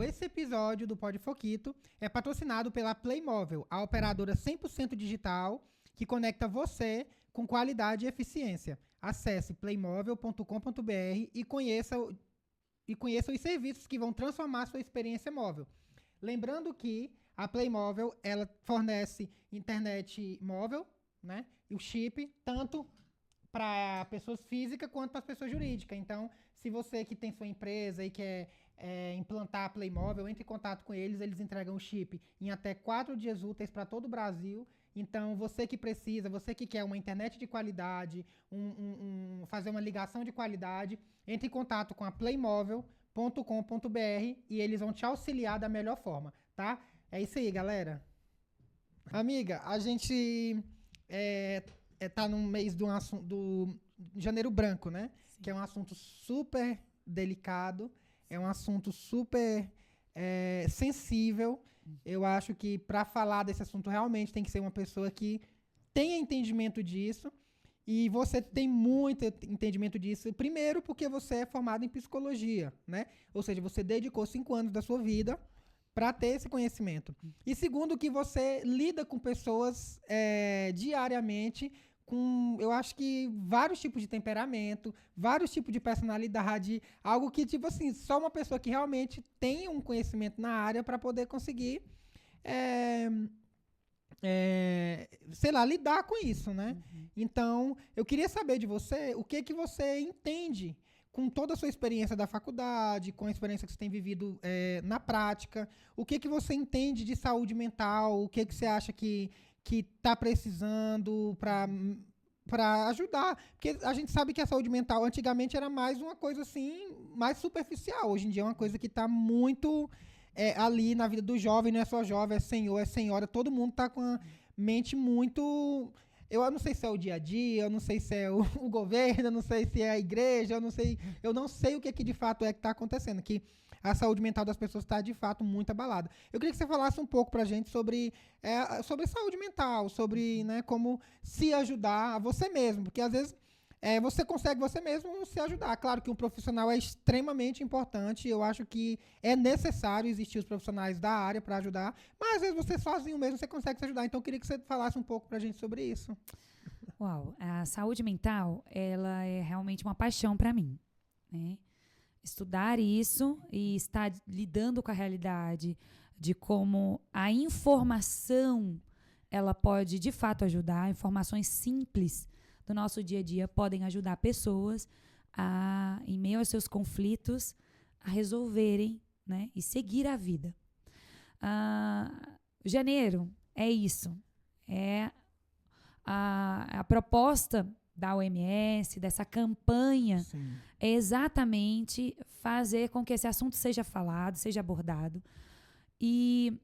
Esse episódio do Pod Foquito é patrocinado pela Playmobil, a operadora 100% digital que conecta você com qualidade e eficiência. Acesse playmobil.com.br e conheça os serviços que vão transformar sua experiência móvel. Lembrando que a Playmobil, ela fornece internet móvel, né? E o chip, tanto para pessoas físicas quanto para as pessoas jurídicas. Então, se você que tem sua empresa e quer implantar a Playmobil, entre em contato com eles, eles entregam o chip em até 4 dias úteis para todo o Brasil. Então, você que precisa, você que quer uma internet de qualidade, fazer uma ligação de qualidade, entre em contato com a playmobil.com.br e eles vão te auxiliar da melhor forma, tá? É isso aí, galera. Amiga, a gente tá no mês do Janeiro Branco, né? Sim. Que é um assunto super delicado, é um assunto super sensível. Eu acho que para falar desse assunto realmente tem que ser uma pessoa que tenha entendimento disso. E você tem muito entendimento disso. Primeiro, porque você é formado em psicologia, né? Ou seja, você dedicou 5 anos da sua vida para ter esse conhecimento. E segundo, que você lida com pessoas diariamente com, eu acho que, vários tipos de temperamento, vários tipos de personalidade, algo que, tipo assim, só uma pessoa que realmente tem um conhecimento na área para poder conseguir, sei lá, lidar com isso, né? Uhum. Então, eu queria saber de você o que você entende com toda a sua experiência da faculdade, com a experiência que você tem vivido na prática, o que você entende de saúde mental, o que você acha que está precisando para ajudar. Porque a gente sabe que a saúde mental antigamente era mais uma coisa assim, mais superficial. Hoje em dia é uma coisa que está muito ali na vida do jovem, não é só jovem, é senhor, é senhora, todo mundo está com a mente muito... Eu não sei se é o dia a dia, eu não sei se é o governo, eu não sei se é a igreja, eu não sei o que de fato é que está acontecendo, que a saúde mental das pessoas está, de fato, muito abalada. Eu queria que você falasse um pouco pra gente sobre saúde mental, sobre, né, como se ajudar a você mesmo, porque às vezes você consegue você mesmo se ajudar. Claro que um profissional é extremamente importante, eu acho que é necessário existir os profissionais da área para ajudar, mas às vezes você sozinho mesmo você consegue se ajudar. Então eu queria que você falasse um pouco pra gente sobre isso. Uau, a saúde mental, ela é realmente uma paixão para mim, né? estudar isso e estar lidando com a realidade de como a informação ela pode de fato ajudar, informações simples do nosso dia a dia podem ajudar pessoas a, em meio aos seus conflitos, a resolverem, né, e seguir a vida. Janeiro é isso, é a proposta da OMS, dessa campanha, Sim. é exatamente fazer com que esse assunto seja falado, seja abordado. E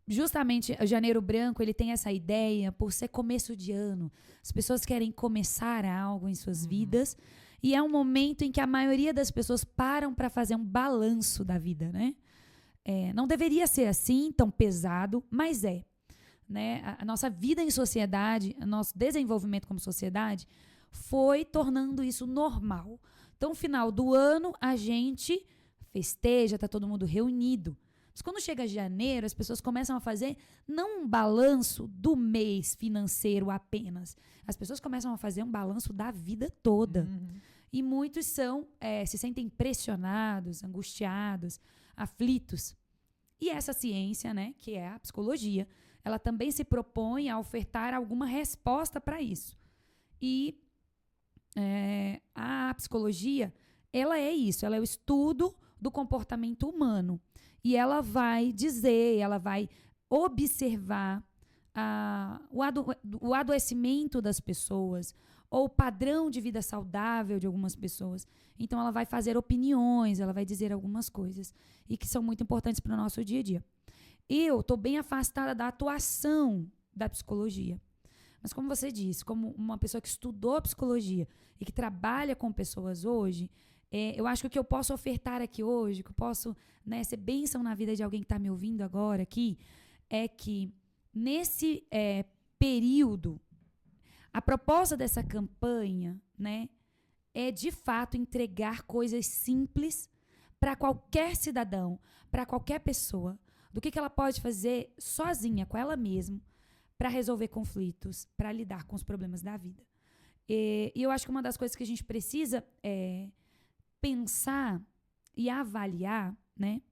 justamente o Janeiro Branco, ele tem essa ideia, por ser começo de ano, as pessoas querem começar algo em suas vidas, e é um momento em que a maioria das pessoas param para fazer um balanço da vida, né? Não deveria ser assim, tão pesado, mas é. Né? A nossa vida em sociedade, o nosso desenvolvimento como sociedade, foi tornando isso normal. Então, no final do ano, a gente festeja, está todo mundo reunido. Mas quando chega janeiro, as pessoas começam a fazer não um balanço do mês financeiro apenas. As pessoas começam a fazer um balanço da vida toda. E muitos se sentem pressionados, angustiados, aflitos. E essa ciência, né, que é a psicologia, ela também se propõe a ofertar alguma resposta para isso. E a psicologia, ela é isso, ela é o estudo do comportamento humano. E ela vai dizer, ela vai observar o adoecimento das pessoas, ou o padrão de vida saudável de algumas pessoas. Então, ela vai fazer opiniões, ela vai dizer algumas coisas, e que são muito importantes para o nosso dia a dia. Eu estou bem afastada da atuação da psicologia. Mas como você disse, como uma pessoa que estudou psicologia e que trabalha com pessoas hoje, eu acho que o que eu posso ofertar aqui hoje, que eu posso, né, ser bênção na vida de alguém que está me ouvindo agora aqui, é que nesse período, a proposta dessa campanha, né, é de fato entregar coisas simples para qualquer cidadão, para qualquer pessoa, do que ela pode fazer sozinha, com ela mesma, para resolver conflitos, para lidar com os problemas da vida. E eu acho que uma das coisas que a gente precisa pensar e avaliar, né,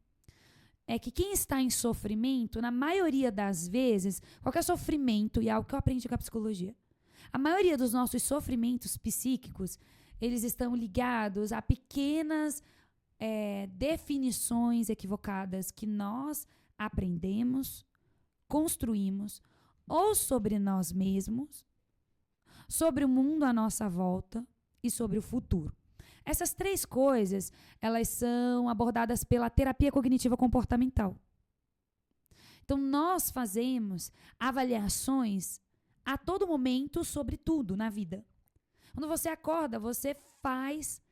é que quem está em sofrimento, na maioria das vezes, qualquer sofrimento, e é algo que eu aprendi com a psicologia, a maioria dos nossos sofrimentos psíquicos, eles estão ligados a pequenas definições equivocadas que nós aprendemos, construímos, ou sobre nós mesmos, sobre o mundo à nossa volta e sobre o futuro. Essas três coisas, elas são abordadas pela terapia cognitiva comportamental. Então, nós fazemos avaliações a todo momento sobre tudo na vida. Quando você acorda, você faz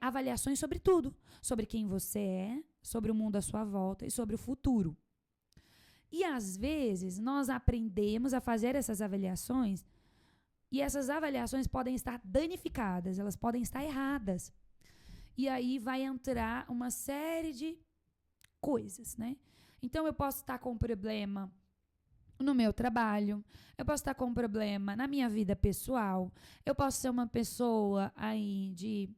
avaliações sobre tudo. Sobre quem você é, sobre o mundo à sua volta e sobre o futuro. E, às vezes, nós aprendemos a fazer essas avaliações e essas avaliações podem estar danificadas, elas podem estar erradas. E aí vai entrar uma série de coisas, né? Então, eu posso estar com um problema no meu trabalho, eu posso estar com um problema na minha vida pessoal, eu posso ser uma pessoa aí de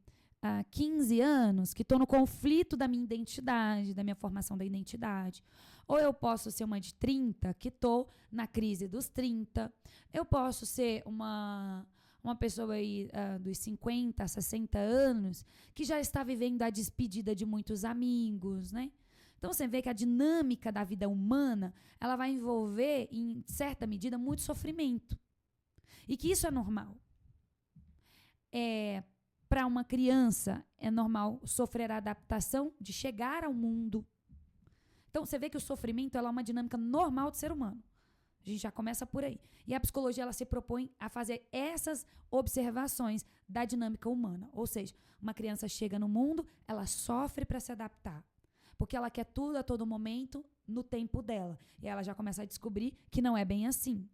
15 anos que estou no conflito da minha identidade, da minha formação da identidade. Ou eu posso ser uma de 30 que estou na crise dos 30. Eu posso ser uma pessoa aí dos 50, 60 anos que já está vivendo a despedida de muitos amigos, né? Então, você vê que a dinâmica da vida humana, ela vai envolver, em certa medida, muito sofrimento. E que isso é normal. Para uma criança, é normal sofrer a adaptação de chegar ao mundo. Então, você vê que o sofrimento ela é uma dinâmica normal do ser humano. A gente já começa por aí. E a psicologia ela se propõe a fazer essas observações da dinâmica humana. Ou seja, uma criança chega no mundo, ela sofre para se adaptar. Porque ela quer tudo a todo momento no tempo dela. E ela já começa a descobrir que não é bem assim.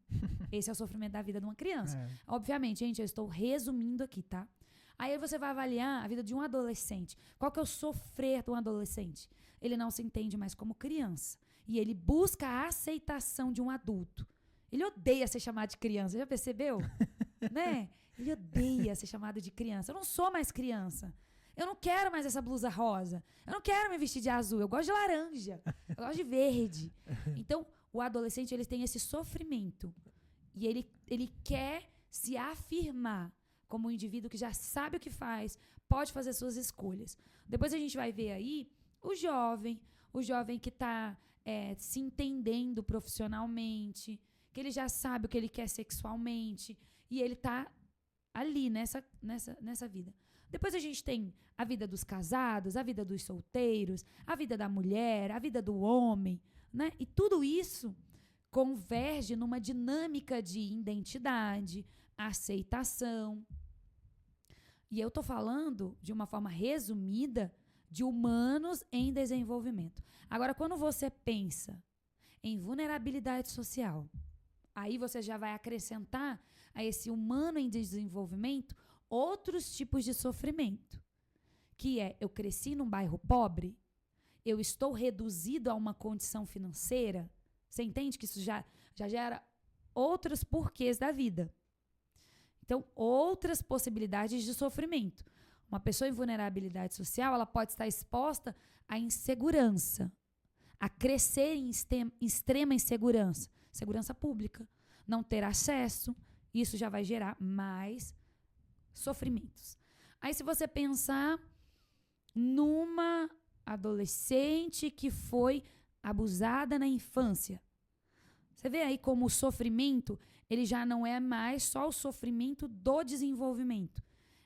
Esse é o sofrimento da vida de uma criança. Obviamente, gente, eu estou resumindo aqui, tá? Aí você vai avaliar a vida de um adolescente. Qual que é o sofrer de um adolescente? Ele não se entende mais como criança. E ele busca a aceitação de um adulto. Ele odeia ser chamado de criança. Já percebeu? Né? Ele odeia ser chamado de criança. Eu não sou mais criança. Eu não quero mais essa blusa rosa. Eu não quero me vestir de azul. Eu gosto de laranja. Eu gosto de verde. Então, o adolescente, ele tem esse sofrimento. E ele quer se afirmar como um indivíduo que já sabe o que faz, pode fazer suas escolhas. Depois a gente vai ver aí o jovem que está se entendendo profissionalmente, que ele já sabe o que ele quer sexualmente, e ele está ali nessa vida. Depois a gente tem a vida dos casados, a vida dos solteiros, a vida da mulher, a vida do homem, né? E tudo isso converge numa dinâmica de identidade, aceitação. E eu estou falando, de uma forma resumida, de humanos em desenvolvimento. Agora, quando você pensa em vulnerabilidade social, aí você já vai acrescentar a esse humano em desenvolvimento outros tipos de sofrimento, que é, eu cresci num bairro pobre, eu estou reduzido a uma condição financeira. Você entende que isso já gera outros porquês da vida. Então, outras possibilidades de sofrimento. Uma pessoa em vulnerabilidade social, ela pode estar exposta à insegurança, a crescer em extrema insegurança, segurança pública, não ter acesso, isso já vai gerar mais sofrimentos. Aí, se você pensar numa adolescente que foi abusada na infância, você vê aí como o sofrimento, ele já não é mais só o sofrimento do desenvolvimento.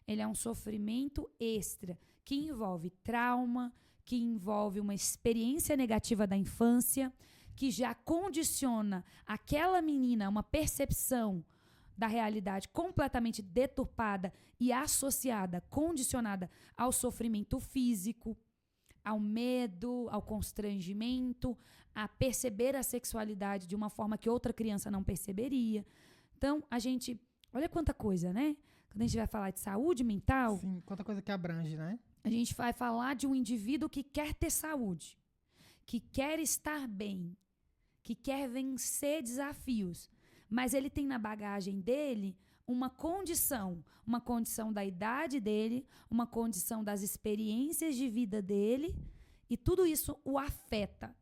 Ele é um sofrimento extra, que envolve trauma, que envolve uma experiência negativa da infância, que já condiciona aquela menina a uma percepção da realidade completamente deturpada e associada, condicionada ao sofrimento físico, ao medo, ao constrangimento, a perceber a sexualidade de uma forma que outra criança não perceberia. Então, olha quanta coisa, né? Quando a gente vai falar de saúde mental... Sim, quanta coisa que abrange, né? A gente vai falar de um indivíduo que quer ter saúde, que quer estar bem, que quer vencer desafios, mas ele tem na bagagem dele uma condição da idade dele, uma condição das experiências de vida dele, e tudo isso o afeta.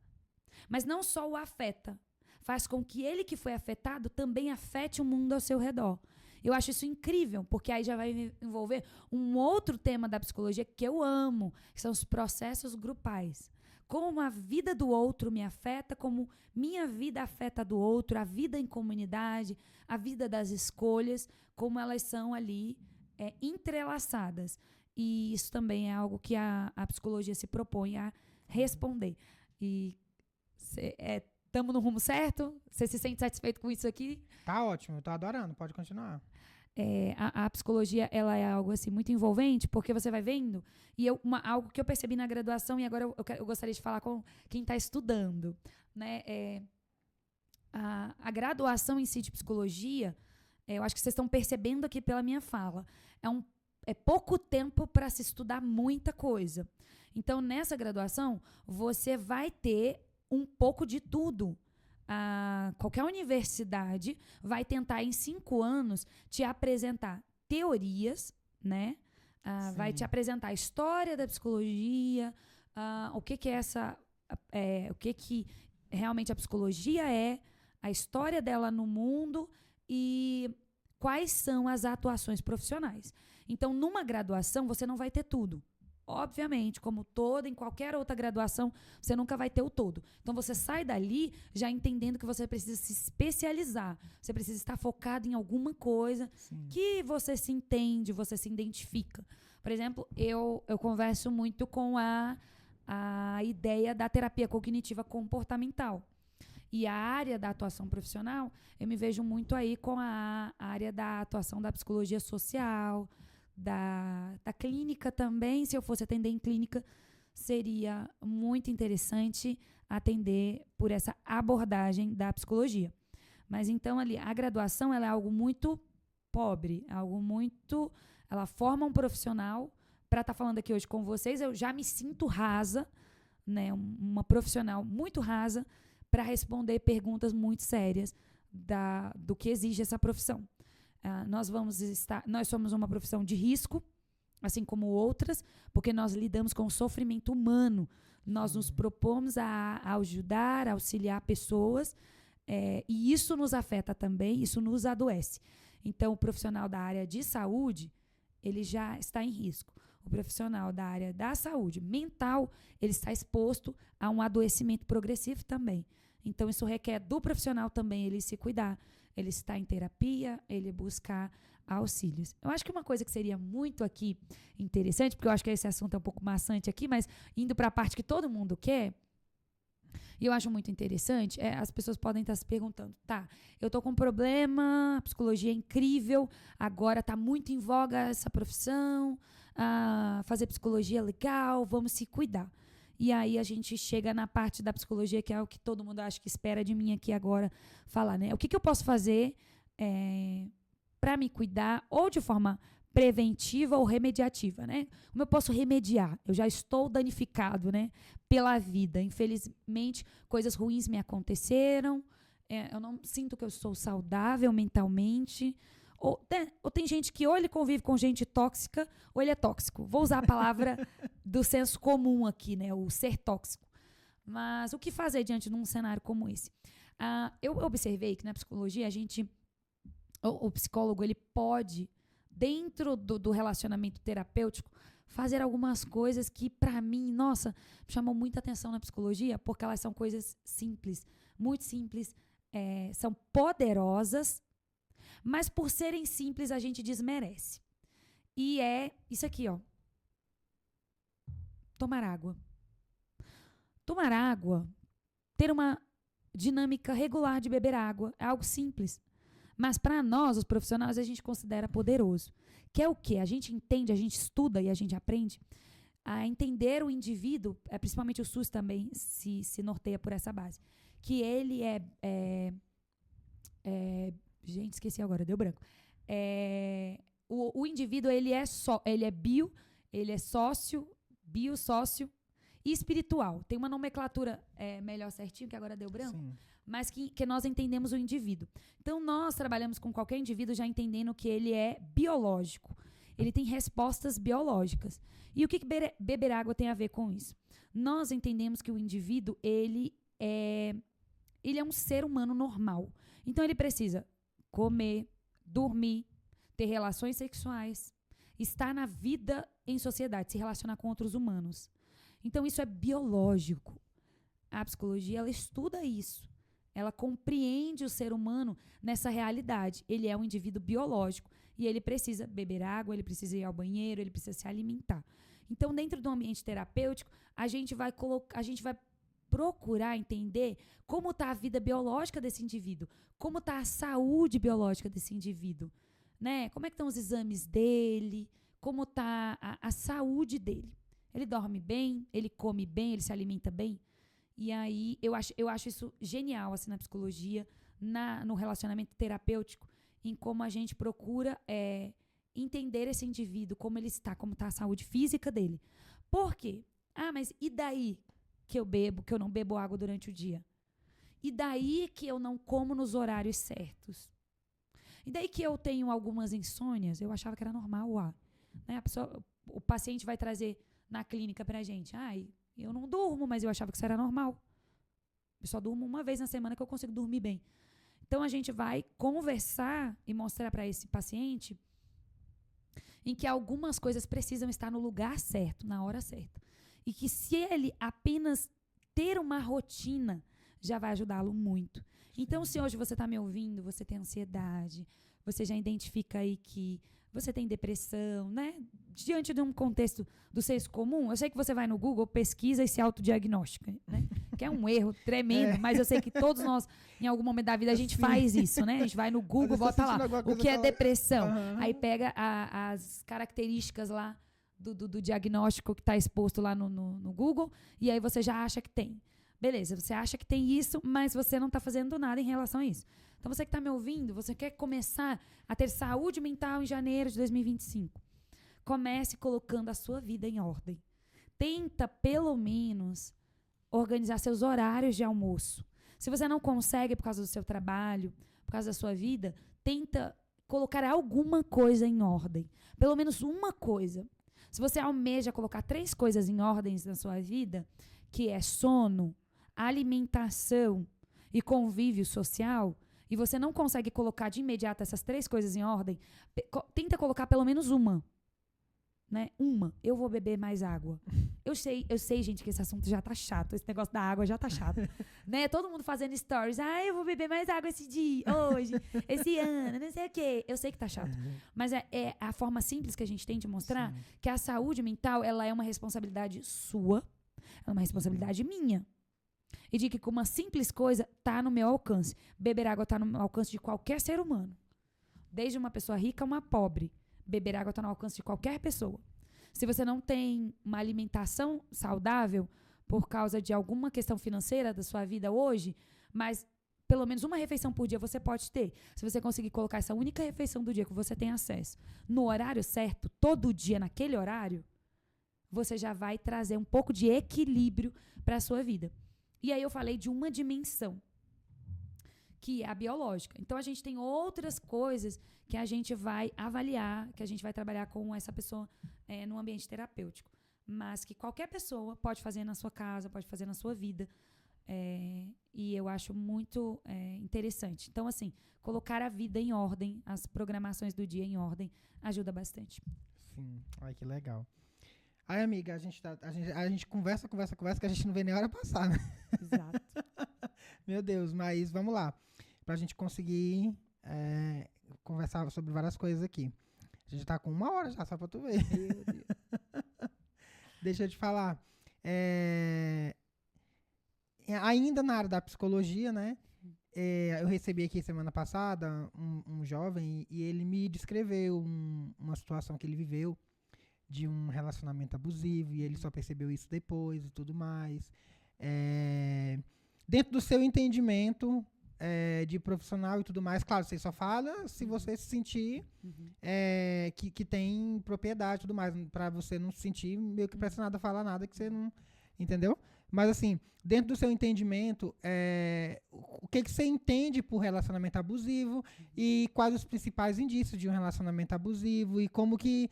Mas não só o afeta, faz com que ele que foi afetado também afete o mundo ao seu redor. Eu acho isso incrível, porque aí já vai envolver um outro tema da psicologia que eu amo, que são os processos grupais. Como a vida do outro me afeta, como minha vida afeta a do outro, a vida em comunidade, a vida das escolhas, como elas são ali entrelaçadas. E isso também é algo que a psicologia se propõe a responder. E estamos no rumo certo? Você se sente satisfeito com isso aqui? Tá ótimo, eu tô adorando, pode continuar. A psicologia, ela é algo assim muito envolvente, porque você vai vendo, e algo que eu percebi na graduação, e agora eu gostaria de falar com quem está estudando, né? A graduação em si de psicologia, eu acho que vocês estão percebendo aqui pela minha fala, é pouco tempo para se estudar muita coisa. Então, nessa graduação, você vai ter um pouco de tudo. Qualquer universidade vai tentar, em 5 anos, te apresentar teorias, né? Vai te apresentar a história da psicologia, o que realmente a psicologia é, a história dela no mundo e quais são as atuações profissionais. Então, numa graduação, você não vai ter tudo. Obviamente, como em qualquer outra graduação, você nunca vai ter o todo. Então, você sai dali já entendendo que você precisa se especializar. Você precisa estar focado em alguma coisa. Sim. Que você se entende, você se identifica. Por exemplo, eu converso muito com a ideia da terapia cognitiva comportamental. E a área da atuação profissional, eu me vejo muito aí com a área da atuação da psicologia social, da clínica também. Se eu fosse atender em clínica, seria muito interessante atender por essa abordagem da psicologia. Mas então ali, a graduação ela é algo muito pobre, ela forma um profissional. Para estar falando aqui hoje com vocês, eu já me sinto rasa, né, uma profissional muito rasa para responder perguntas muito sérias do que exige essa profissão. Nós somos uma profissão de risco, assim como outras, porque nós lidamos com o sofrimento humano. Nós nos propomos a ajudar, a auxiliar pessoas, e isso nos afeta também, isso nos adoece. Então, o profissional da área de saúde, ele já está em risco. O profissional da área da saúde mental, ele está exposto a um adoecimento progressivo também. Então, isso requer do profissional também ele se cuidar, ele estar em terapia, ele buscar auxílios. Eu acho que uma coisa que seria muito aqui interessante, porque eu acho que esse assunto é um pouco maçante aqui, mas indo para a parte que todo mundo quer, e eu acho muito interessante, as pessoas podem estar se perguntando, tá, eu tô com um problema, a psicologia é incrível, agora tá muito em voga essa profissão, fazer psicologia é legal, vamos se cuidar. E aí a gente chega na parte da psicologia, que é o que todo mundo acha que espera de mim aqui agora falar, né? O que eu posso fazer para me cuidar, ou de forma preventiva ou remediativa, né? Como eu posso remediar? Eu já estou danificado, né? Pela vida. Infelizmente, coisas ruins me aconteceram, eu não sinto que eu sou saudável mentalmente. Ou tem gente que ou ele convive com gente tóxica ou ele é tóxico. Vou usar a palavra do senso comum aqui, né? O ser tóxico. Mas o que fazer diante de um cenário como esse? Eu observei que na psicologia o psicólogo ele pode, dentro do relacionamento terapêutico, fazer algumas coisas que, para mim, nossa, me chamou muita atenção na psicologia, porque elas são coisas simples, muito simples, são poderosas, mas por serem simples a gente desmerece. E é isso aqui, ó. Tomar água. Tomar água, ter uma dinâmica regular de beber água, é algo simples. Mas para nós, os profissionais, a gente considera poderoso. Que é o quê? A gente entende, a gente estuda e a gente aprende a entender o indivíduo, principalmente o SUS também se norteia por essa base, que ele gente, esqueci agora, deu branco. O indivíduo, ele é bio, ele é sócio, biosócio e espiritual. Tem uma nomenclatura melhor certinho, que agora deu branco. Sim. Mas que nós entendemos o indivíduo. Então, nós trabalhamos com qualquer indivíduo já entendendo que ele é biológico. Ele tem respostas biológicas. E o que beber água tem a ver com isso? Nós entendemos que o indivíduo, ele é um ser humano normal. Então, ele precisa comer, dormir, ter relações sexuais, estar na vida em sociedade, se relacionar com outros humanos. Então, isso é biológico. A psicologia, ela estuda isso. Ela compreende o ser humano nessa realidade. Ele é um indivíduo biológico e ele precisa beber água, ele precisa ir ao banheiro, ele precisa se alimentar. Então, dentro do ambiente terapêutico, a gente vai procurar entender como está a vida biológica desse indivíduo, como está a saúde biológica desse indivíduo, né? Como é que estão os exames dele, como está a saúde dele. Ele dorme bem, ele come bem, ele se alimenta bem. E aí, eu acho isso genial, assim, na psicologia, no relacionamento terapêutico, em como a gente procura entender esse indivíduo, como ele está, como está a saúde física dele. Por quê? Mas e daí que eu não bebo água durante o dia? E daí que eu não como nos horários certos? E daí que eu tenho algumas insônias? Eu achava que era normal, né? O paciente vai trazer na clínica pra gente, eu não durmo, mas eu achava que isso era normal. Eu só durmo uma vez na semana que eu consigo dormir bem. Então, a gente vai conversar e mostrar para esse paciente em que algumas coisas precisam estar no lugar certo, na hora certa. E que se ele apenas ter uma rotina, já vai ajudá-lo muito. Então, se hoje você está me ouvindo, você tem ansiedade, você já identifica aí que você tem depressão, né? Diante de um contexto do senso comum, eu sei que você vai no Google, pesquisa e se autodiagnostica, né? Que é um erro tremendo, mas eu sei que todos nós, em algum momento da vida, a gente faz isso, né? A gente vai no Google, bota lá, o que é depressão? Aí pega as características lá do diagnóstico que está exposto lá no Google, e aí você já acha que tem. Beleza, você acha que tem isso, mas você não está fazendo nada em relação a isso. Então, você que está me ouvindo, você quer começar a ter saúde mental em janeiro de 2025. Comece colocando a sua vida em ordem. Tenta, pelo menos, organizar seus horários de almoço. Se você não consegue por causa do seu trabalho, por causa da sua vida, tenta colocar alguma coisa em ordem. Pelo menos uma coisa. Se você almeja colocar 3 coisas em ordens na sua vida, que é sono, alimentação e convívio social, e você não consegue colocar de imediato essas 3 coisas em ordem, tenta colocar pelo menos uma. Né? Eu vou beber mais água. Eu sei, gente, que esse assunto já tá chato. Esse negócio da água já tá chato. Né? Todo mundo fazendo stories. Eu vou beber mais água esse dia, hoje, esse ano, não sei o quê. Eu sei que tá chato. Mas é a forma simples que a gente tem de mostrar que a saúde mental, ela é uma responsabilidade sua, é uma responsabilidade minha. E de que com uma simples coisa tá no meu alcance. Beber água tá no alcance de qualquer ser humano. Desde uma pessoa rica a uma pobre. Beber água está no alcance de qualquer pessoa. Se você não tem uma alimentação saudável por causa de alguma questão financeira da sua vida hoje, mas pelo menos uma refeição por dia você pode ter. Se você conseguir colocar essa única refeição do dia que você tem acesso no horário certo, todo dia naquele horário, você já vai trazer um pouco de equilíbrio para a sua vida. E aí eu falei de uma dimensão, que é a biológica. Então, a gente tem outras coisas que a gente vai avaliar, que a gente vai trabalhar com essa pessoa no ambiente terapêutico. Mas que qualquer pessoa pode fazer na sua casa, pode fazer na sua vida. E eu acho muito interessante. Então, assim, colocar a vida em ordem, as programações do dia em ordem, ajuda bastante. Sim. Ai, que legal. Ai, amiga, a gente conversa, que a gente não vê nem a hora passar, né? Exato. Meu Deus, mas vamos lá. Pra gente conseguir conversar sobre várias coisas aqui. A gente tá com 1 hora já, só pra tu ver. Meu Deus. Deixa eu te falar. Ainda na área da psicologia, né? Eu recebi aqui semana passada um jovem e ele me descreveu uma situação que ele viveu de um relacionamento abusivo e ele só percebeu isso depois e tudo mais. Dentro do seu entendimento de profissional e tudo mais, claro, você só fala se você se sentir que tem propriedade e tudo mais, para você não se sentir meio que pressionado a falar nada que você não... Entendeu? Mas, assim, dentro do seu entendimento, o que você entende por relacionamento abusivo e quais os principais indícios de um relacionamento abusivo e como que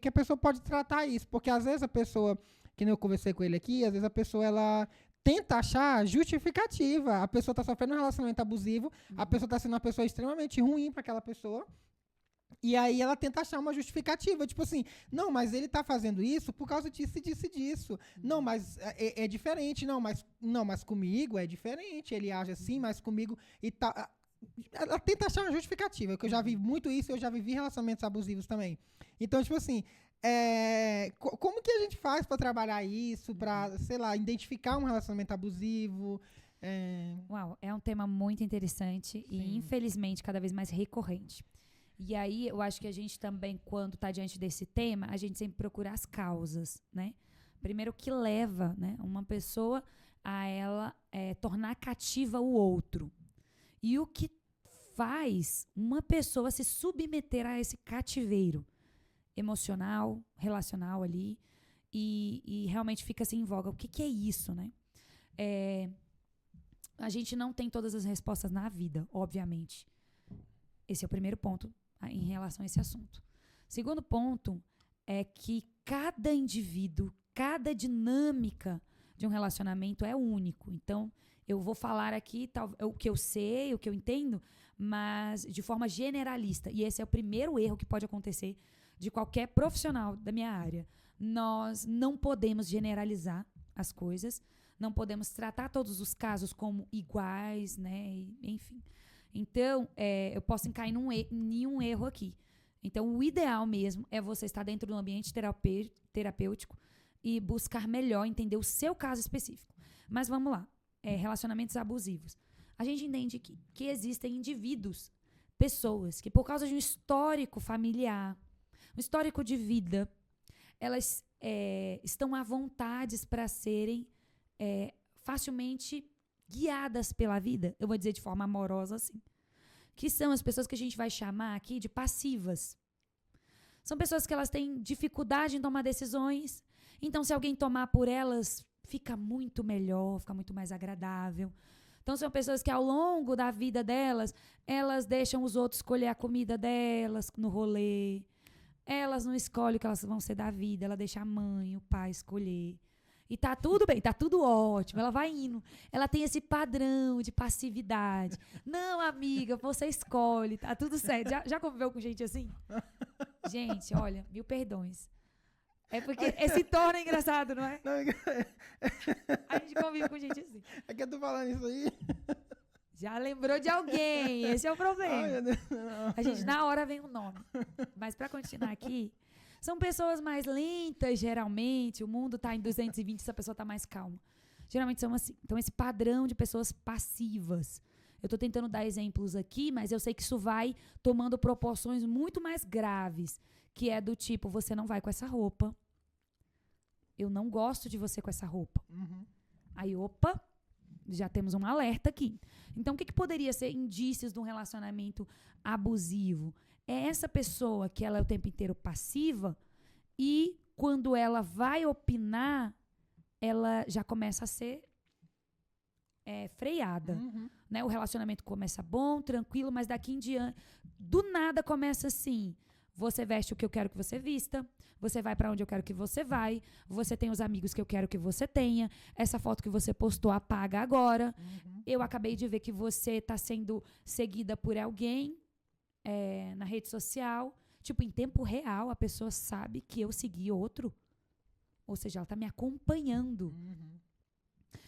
a pessoa pode tratar isso. Porque, às vezes, a pessoa, que nem eu conversei com ele aqui, às vezes a pessoa, ela tenta achar justificativa. A pessoa está sofrendo um relacionamento abusivo, a pessoa está sendo uma pessoa extremamente ruim para aquela pessoa. E aí ela tenta achar uma justificativa, tipo assim, não, mas ele tá fazendo isso por causa disso e disso e disso. Não, mas é diferente, não, mas comigo é diferente, ele age assim, mas comigo e tal. Ela tenta achar uma justificativa, que eu já vi muito isso, eu já vivi relacionamentos abusivos também. Então, tipo assim, como que a gente faz pra trabalhar isso, pra, sei lá, identificar um relacionamento abusivo? Uau, é um tema muito interessante. Sim. E, infelizmente, cada vez mais recorrente. E aí, eu acho que a gente também, quando está diante desse tema, a gente sempre procura as causas, né? Primeiro, o que leva, né, uma pessoa a ela tornar cativa o outro. E o que faz uma pessoa se submeter a esse cativeiro emocional, relacional ali, e realmente fica assim em voga. O que é isso, né? A gente não tem todas as respostas na vida, obviamente. Esse é o primeiro ponto em relação a esse assunto. Segundo ponto é que cada indivíduo, cada dinâmica de um relacionamento é único. Então, eu vou falar aqui o que eu sei, o que eu entendo, mas de forma generalista. E esse é o primeiro erro que pode acontecer de qualquer profissional da minha área. Nós não podemos generalizar as coisas, não podemos tratar todos os casos como iguais, né? Enfim. Então, eu posso cair em um erro aqui. Então, o ideal mesmo é você estar dentro do ambiente terapêutico e buscar melhor entender o seu caso específico. Mas vamos lá. Relacionamentos abusivos. A gente entende que existem indivíduos, pessoas, que por causa de um histórico familiar, um histórico de vida, elas estão à vontade para serem facilmente guiadas pela vida, eu vou dizer de forma amorosa assim, que são as pessoas que a gente vai chamar aqui de passivas. São pessoas que elas têm dificuldade em tomar decisões, então se alguém tomar por elas, fica muito melhor, fica muito mais agradável. Então são pessoas que ao longo da vida delas, elas deixam os outros escolher a comida delas no rolê, Elas não escolhem o que elas vão ser da vida, ela deixa a mãe, o pai escolher. E tá tudo bem, tá tudo ótimo, ela vai indo. Ela tem esse padrão de passividade. Não, amiga, você escolhe, tá tudo certo. Já conviveu com gente assim? Gente, olha, mil perdões. É porque esse torna engraçado, não é? Não, A gente convive com gente assim. é que eu tô falando isso aí. Já lembrou de alguém, esse é o Ai, problema. meu Deus, não. A gente, na hora, vem o nome. Mas pra continuar aqui, são pessoas mais lentas, geralmente. O mundo tá em 220, essa pessoa tá mais calma. Geralmente são assim. Então, esse padrão de pessoas passivas. Eu tô tentando dar exemplos aqui, mas eu sei que isso vai tomando proporções muito mais graves. Que é do tipo, você não vai com essa roupa. Eu não gosto de você com essa roupa. Uhum. Aí, opa, já temos um alerta aqui. Então, o que poderia ser indícios de um relacionamento abusivo? É essa pessoa que ela é o tempo inteiro passiva e quando ela vai opinar, ela já começa a ser freada. Uhum. Né? O relacionamento começa bom, tranquilo, mas daqui em diante, do nada começa assim. Você veste o que eu quero que você vista. Você vai pra onde eu quero que você vai. Você tem os amigos que eu quero que você tenha. Essa foto que você postou, apaga agora. Uhum. Eu acabei de ver que você tá sendo seguida por alguém na rede social. Tipo, em tempo real, a pessoa sabe que eu segui outro. Ou seja, ela tá me acompanhando. Uhum.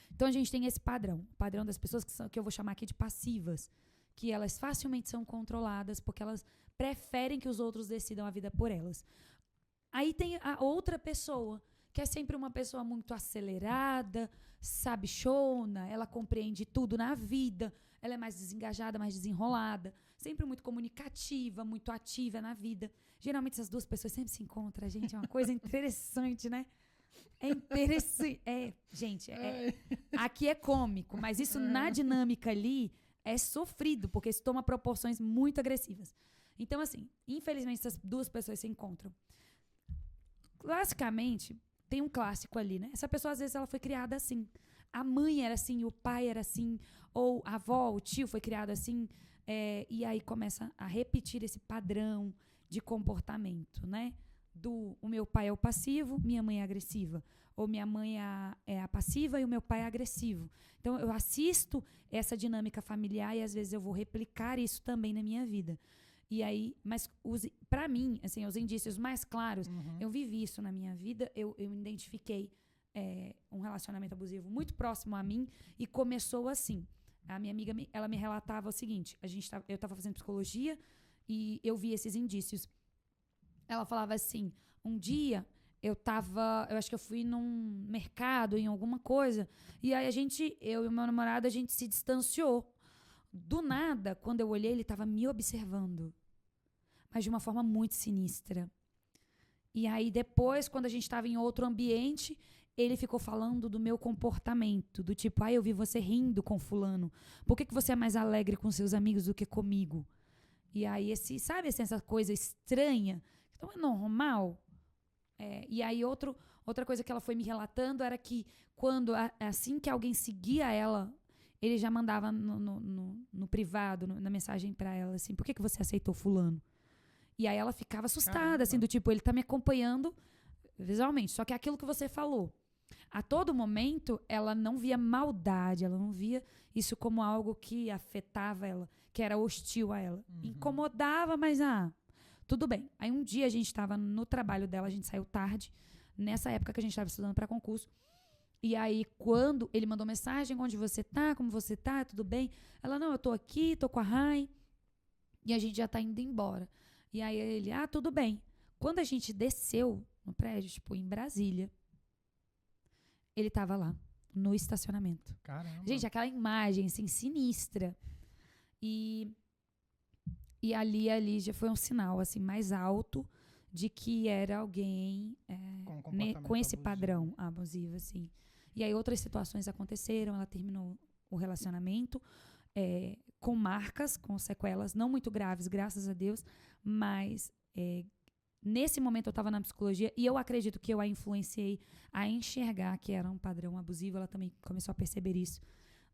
Então, a gente tem esse padrão. O padrão das pessoas que eu vou chamar aqui de passivas. Que elas facilmente são controladas porque elas preferem que os outros decidam a vida por elas. Aí tem a outra pessoa, que é sempre uma pessoa muito acelerada, sabichona, ela compreende tudo na vida, ela é mais desengajada, mais desenrolada, sempre muito comunicativa, muito ativa na vida. Geralmente essas duas pessoas sempre se encontram, gente, é uma coisa interessante, né? É interessante. Gente, aqui é cômico, mas isso na dinâmica ali é sofrido, porque isso toma proporções muito agressivas. Então, assim, infelizmente essas duas pessoas se encontram. Classicamente, tem um clássico ali, né? Essa pessoa, às vezes, ela foi criada assim. A mãe era assim, o pai era assim, ou a avó, o tio foi criado assim, e aí começa a repetir esse padrão de comportamento, né? O meu pai é o passivo, minha mãe é agressiva. Ou minha mãe é a passiva e o meu pai é agressivo. Então, eu assisto essa dinâmica familiar e, às vezes, eu vou replicar isso também na minha vida. E aí, mas para mim, assim, os indícios mais claros, eu vivi isso na minha vida, eu identifiquei um relacionamento abusivo muito próximo a mim e começou assim. A minha amiga, ela me relatava o seguinte, eu estava fazendo psicologia e eu vi esses indícios. Ela falava assim, um dia eu acho que eu fui num mercado, em alguma coisa, e aí eu e o meu namorado, a gente se distanciou. Do nada, quando eu olhei, ele estava me observando. Mas de uma forma muito sinistra. E aí, depois, quando a gente estava em outro ambiente, ele ficou falando do meu comportamento. Do tipo, eu vi você rindo com fulano. Por que você é mais alegre com seus amigos do que comigo? E aí, sabe assim, essa coisa estranha? Então, é normal. E aí, outra coisa que ela foi me relatando era que assim que alguém seguia ela, ele já mandava no privado, na mensagem pra ela, assim, por que você aceitou fulano? E aí ela ficava assustada, Caramba. assim, do tipo, ele tá me acompanhando visualmente. Só que é aquilo que você falou. A todo momento, ela não via maldade, ela não via isso como algo que afetava ela, que era hostil a ela. Incomodava, mas tudo bem. Aí um dia a gente tava no trabalho dela, a gente saiu tarde, nessa época que a gente tava estudando pra concurso. E aí, quando ele mandou mensagem, onde você tá, como você tá, tudo bem? Ela, não, eu tô aqui, tô com a Rai, e a gente já tá indo embora. E aí ele, tudo bem. Quando a gente desceu no prédio, tipo, em Brasília, ele tava lá, no estacionamento. Caramba. Gente, aquela imagem, assim, sinistra. E ali já foi um sinal, assim, mais alto de que era alguém com esse abusivo. padrão abusivo, assim. E aí outras situações aconteceram, ela terminou o relacionamento com marcas, com sequelas, não muito graves, graças a Deus, mas nesse momento eu estava na psicologia e eu acredito que eu a influenciei a enxergar que era um padrão abusivo, ela também começou a perceber isso.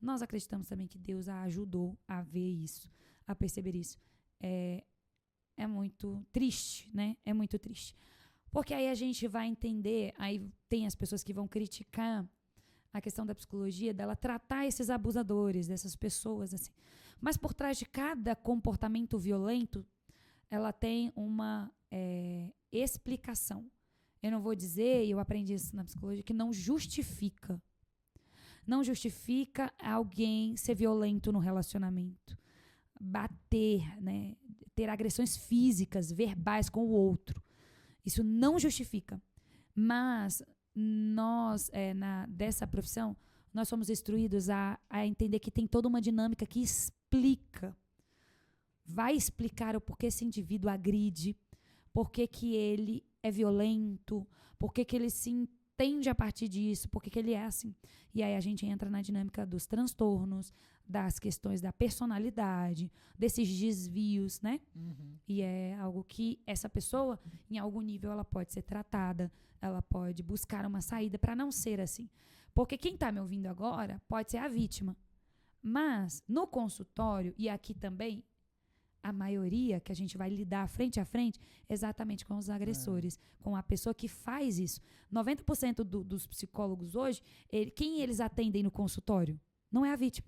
Nós acreditamos também que Deus a ajudou a ver isso, a perceber isso. é muito triste, né? É muito triste. Porque aí a gente vai entender, aí tem as pessoas que vão criticar a questão da psicologia, dela tratar esses abusadores, dessas pessoas, assim. Mas por trás de cada comportamento violento, ela tem uma explicação. Eu não vou dizer, e eu aprendi isso na psicologia, que não justifica. Não justifica alguém ser violento no relacionamento. Bater, né? Ter agressões físicas, verbais com o outro. Isso não justifica. Mas nós, dessa profissão, nós somos instruídos a entender que tem toda uma dinâmica que explica. Vai explicar o porquê esse indivíduo agride, porquê que ele é violento, porquê que ele se entende a partir disso, porquê que ele é assim. E aí a gente entra na dinâmica dos transtornos, das questões da personalidade, desses desvios, né? Uhum. E é algo que essa pessoa, em algum nível, ela pode ser tratada, ela pode buscar uma saída para não ser assim. Porque quem está me ouvindo agora pode ser a vítima. Mas, no consultório, e aqui também, a maioria que a gente vai lidar frente a frente, exatamente com os agressores, com a pessoa que faz isso. 90% dos psicólogos hoje, quem eles atendem no consultório? Não é a vítima.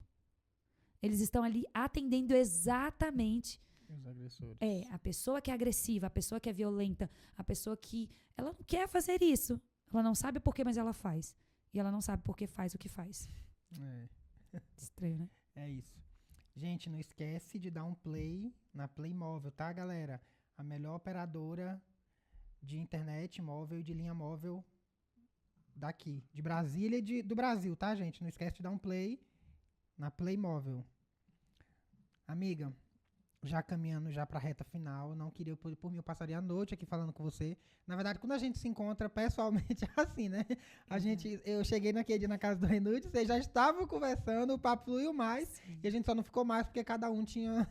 Eles estão ali atendendo exatamente os agressores. A pessoa que é agressiva, a pessoa que é violenta, a pessoa que ela não quer fazer isso. Ela não sabe por quê, mas ela faz. E ela não sabe por que faz o que faz. Estranho, né? É isso. Gente, não esquece de dar um play na Play Móvel, tá, galera? A melhor operadora de internet móvel e de linha móvel daqui, de Brasília e do Brasil, tá, gente? Não esquece de dar um play na Play Móvel. Amiga, já caminhando já pra reta final, não queria, por mim, eu passaria a noite aqui falando com você. Na verdade, quando a gente se encontra pessoalmente, é assim, né? Eu cheguei naquele dia na casa do Renude, vocês já estavam conversando, o papo fluiu mais, Sim. e a gente só não ficou mais porque cada um tinha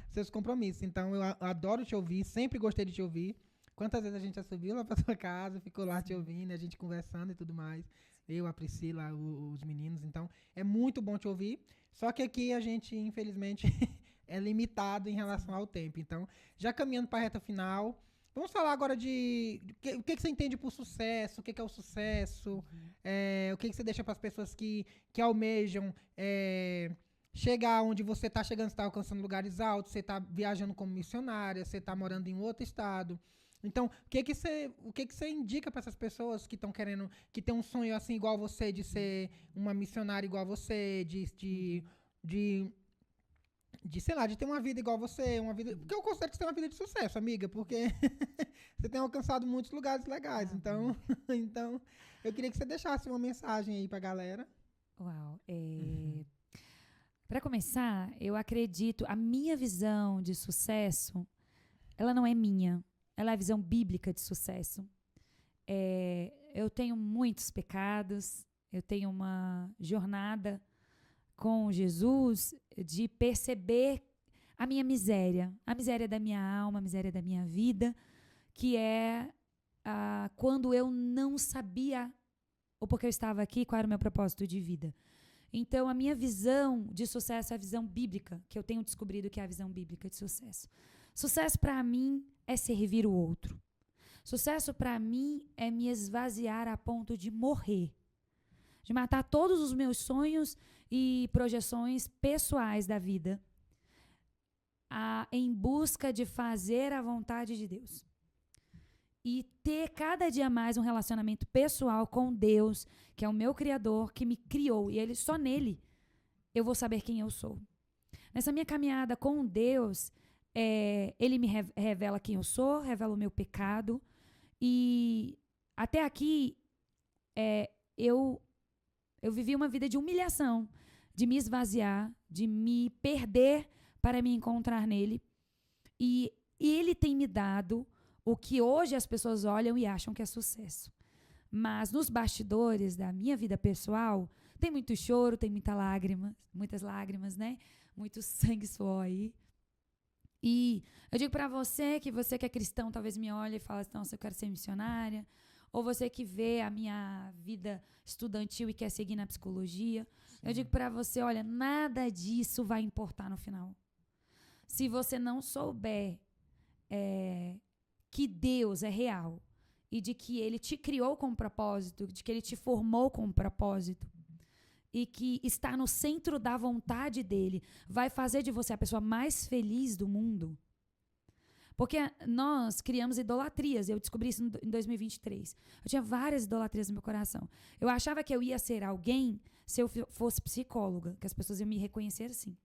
seus compromissos. Então, eu adoro te ouvir, sempre gostei de te ouvir. Quantas vezes a gente já subiu lá pra sua casa, ficou lá te ouvindo, a gente conversando e tudo mais. Eu, a Priscila, os meninos. Então, é muito bom te ouvir. Só que aqui a gente, infelizmente, é limitado em relação ao tempo. Então, já caminhando para a reta final, vamos falar agora de o que você entende por sucesso, o que é o sucesso, o que você deixa para as pessoas que almejam chegar onde você está chegando, você está alcançando lugares altos, você está viajando como missionária, você está morando em outro estado. Então, o que você indica para essas pessoas que estão querendo, que tem um sonho assim igual você, de ser uma missionária igual você, sei lá, de ter uma vida igual você, uma vida, porque eu considero que você tem uma vida de sucesso, amiga, porque você tem alcançado muitos lugares legais, então eu queria que você deixasse uma mensagem aí pra galera. Uau, para começar, eu acredito, a minha visão de sucesso, ela não é minha. Ela é a visão bíblica de sucesso. Eu tenho muitos pecados, eu tenho uma jornada com Jesus de perceber a minha miséria, a miséria da minha alma, a miséria da minha vida, que é quando eu não sabia o porquê eu estava aqui, qual era o meu propósito de vida. Então, a minha visão de sucesso é a visão bíblica, que eu tenho descobrido que é a visão bíblica de sucesso. Sucesso para mim é servir o outro. Sucesso para mim é me esvaziar a ponto de morrer, de matar todos os meus sonhos e projeções pessoais da vida, em busca de fazer a vontade de Deus. E ter cada dia mais um relacionamento pessoal com Deus, que é o meu Criador, que me criou, e só nele eu vou saber quem eu sou. Nessa minha caminhada com Deus, ele me revela quem eu sou, revela o meu pecado. E até aqui, eu vivi uma vida de humilhação, de me esvaziar, de me perder para me encontrar nele. E ele tem me dado o que hoje as pessoas olham e acham que é sucesso. Mas nos bastidores da minha vida pessoal, tem muito choro, tem muitas lágrimas, né? Muito sangue e suor aí. E eu digo para você que é cristão, talvez me olhe e fale assim, nossa, eu quero ser missionária. Ou você que vê a minha vida estudantil e quer seguir na psicologia. Sim. Eu digo para você, olha, nada disso vai importar no final. Se você não souber que Deus é real e de que Ele te criou com um propósito, de que Ele te formou com um propósito e que estar no centro da vontade dEle vai fazer de você a pessoa mais feliz do mundo. Porque nós criamos idolatrias. Eu descobri isso em 2023. Eu tinha várias idolatrias no meu coração. Eu achava que eu ia ser alguém se eu fosse psicóloga, que as pessoas iam me reconhecer assim.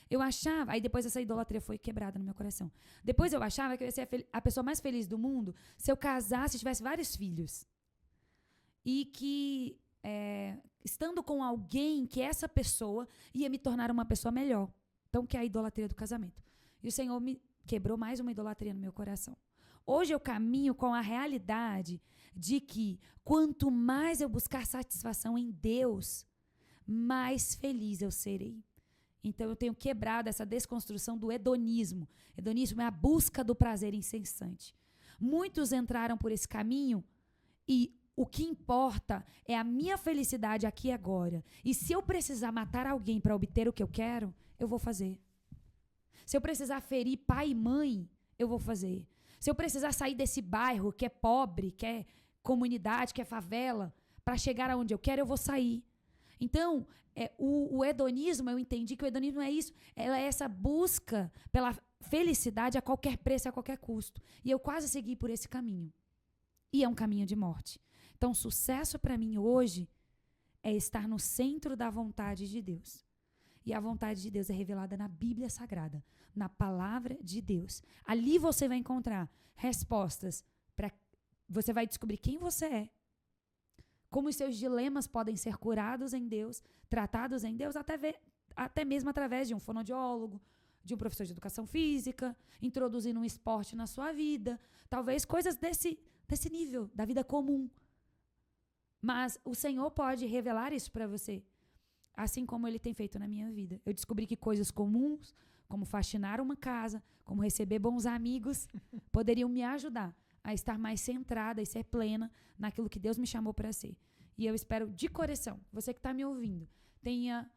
Eu achava... Aí depois essa idolatria foi quebrada no meu coração. Depois eu achava que eu ia ser a pessoa mais feliz do mundo se eu casasse e tivesse vários filhos. E que, estando com alguém, que essa pessoa ia me tornar uma pessoa melhor. Então, que é a idolatria do casamento. E o Senhor me quebrou mais uma idolatria no meu coração. Hoje eu caminho com a realidade de que quanto mais eu buscar satisfação em Deus, mais feliz eu serei. Então eu tenho quebrado essa desconstrução do hedonismo. Hedonismo é a busca do prazer incessante. Muitos entraram por esse caminho e o que importa é a minha felicidade aqui e agora. E se eu precisar matar alguém para obter o que eu quero, eu vou fazer. Se eu precisar ferir pai e mãe, eu vou fazer. Se eu precisar sair desse bairro que é pobre, que é comunidade, que é favela, para chegar aonde eu quero, eu vou sair. Então, o hedonismo, eu entendi que o hedonismo é isso. Ela é essa busca pela felicidade a qualquer preço, a qualquer custo. E eu quase segui por esse caminho. E é um caminho de morte. Então, sucesso para mim hoje é estar no centro da vontade de Deus. E a vontade de Deus é revelada na Bíblia Sagrada, na palavra de Deus. Ali você vai encontrar respostas para... Você vai descobrir quem você é, como os seus dilemas podem ser curados em Deus, tratados em Deus, até mesmo através de um fonoaudiólogo, de um professor de educação física, introduzindo um esporte na sua vida, talvez coisas desse nível, da vida comum. Mas o Senhor pode revelar isso para você. Assim como Ele tem feito na minha vida. Eu descobri que coisas comuns, como faxinar uma casa, como receber bons amigos, poderiam me ajudar a estar mais centrada e ser plena naquilo que Deus me chamou para ser. E eu espero de coração, você que está me ouvindo, tenha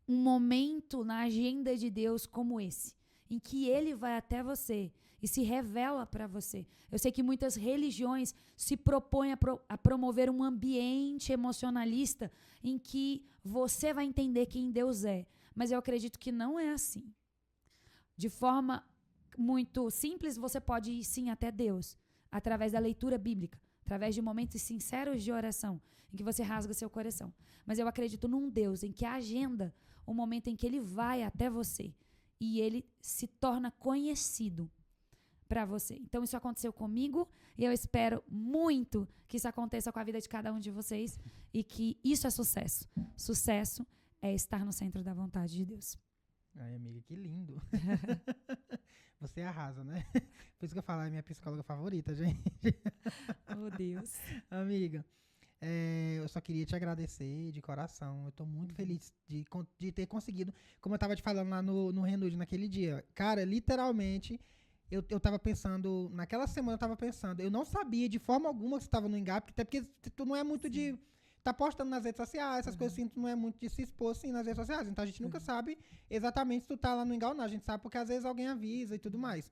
um momento na agenda de Deus como esse, em que Ele vai até você e se revela para você. Eu sei que muitas religiões se propõem a promover um ambiente emocionalista em que você vai entender quem Deus é. Mas eu acredito que não é assim. De forma muito simples, você pode ir sim até Deus, através da leitura bíblica, através de momentos sinceros de oração, em que você rasga seu coração. Mas eu acredito num Deus em que agenda o momento em que Ele vai até você e Ele se torna conhecido para você. Então isso aconteceu comigo e eu espero muito que isso aconteça com a vida de cada um de vocês e que isso é sucesso. Sucesso é estar no centro da vontade de Deus. Ai, amiga, que lindo. Você arrasa, né? Por isso que eu falo, é minha psicóloga favorita, gente. Oh, Deus. Amiga, eu só queria te agradecer de coração. Eu tô muito feliz de ter conseguido, como eu tava te falando lá no Renude naquele dia. Cara, literalmente, eu tava pensando, naquela semana eu tava pensando, eu não sabia de forma alguma que você tava no Engap, até porque tu não é muito de tá postando nas redes sociais, essas coisas assim, tu não é muito de se expor assim nas redes sociais, então a gente nunca sabe exatamente se tu tá lá no Engap ou não, a gente sabe porque às vezes alguém avisa e tudo mais.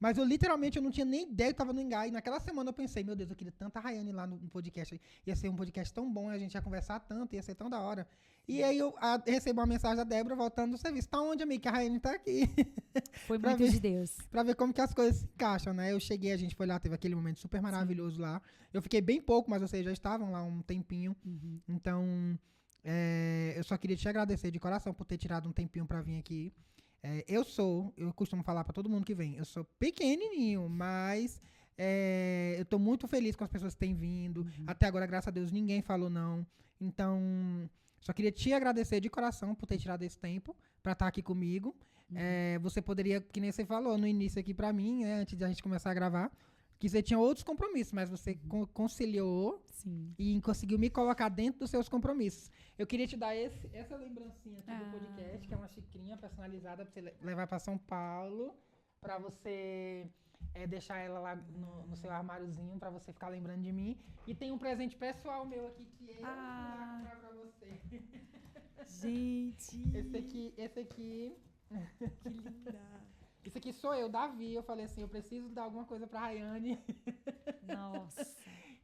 Mas eu literalmente não tinha nem ideia que tava no Engap, e naquela semana eu pensei, meu Deus, eu queria tanta Rayane lá no podcast, ia ser um podcast tão bom, a gente ia conversar tanto, ia ser tão da hora. E aí eu recebo uma mensagem da Débora voltando do serviço, tá onde, amiga? Que a Rayane tá aqui. Foi muito de Deus. Pra ver como que as coisas se encaixam, né? Eu cheguei, a gente foi lá, teve aquele momento super maravilhoso lá. Eu fiquei bem pouco, mas vocês já estavam lá um tempinho. Uhum. Então, eu só queria te agradecer de coração por ter tirado um tempinho pra vir aqui. Eu costumo falar pra todo mundo que vem, eu sou pequenininho, mas eu tô muito feliz com as pessoas que têm vindo. Uhum. Até agora, graças a Deus, ninguém falou não. Então, só queria te agradecer de coração por ter tirado esse tempo pra estar aqui comigo. Uhum. Você poderia, que nem você falou no início aqui pra mim, né, antes de a gente começar a gravar, que você tinha outros compromissos, mas você conciliou. Sim. E conseguiu me colocar dentro dos seus compromissos. Eu queria te dar essa lembrancinha aqui do podcast, que é uma xicrinha personalizada pra você levar pra São Paulo, pra você deixar ela lá no seu armáriozinho, pra você ficar lembrando de mim. E tem um presente pessoal meu aqui que eu vou comprar pra você. Gente! Esse aqui... Que linda! Isso isso aqui sou eu, Davi. Eu falei assim, eu preciso dar alguma coisa pra Rayane. Nossa.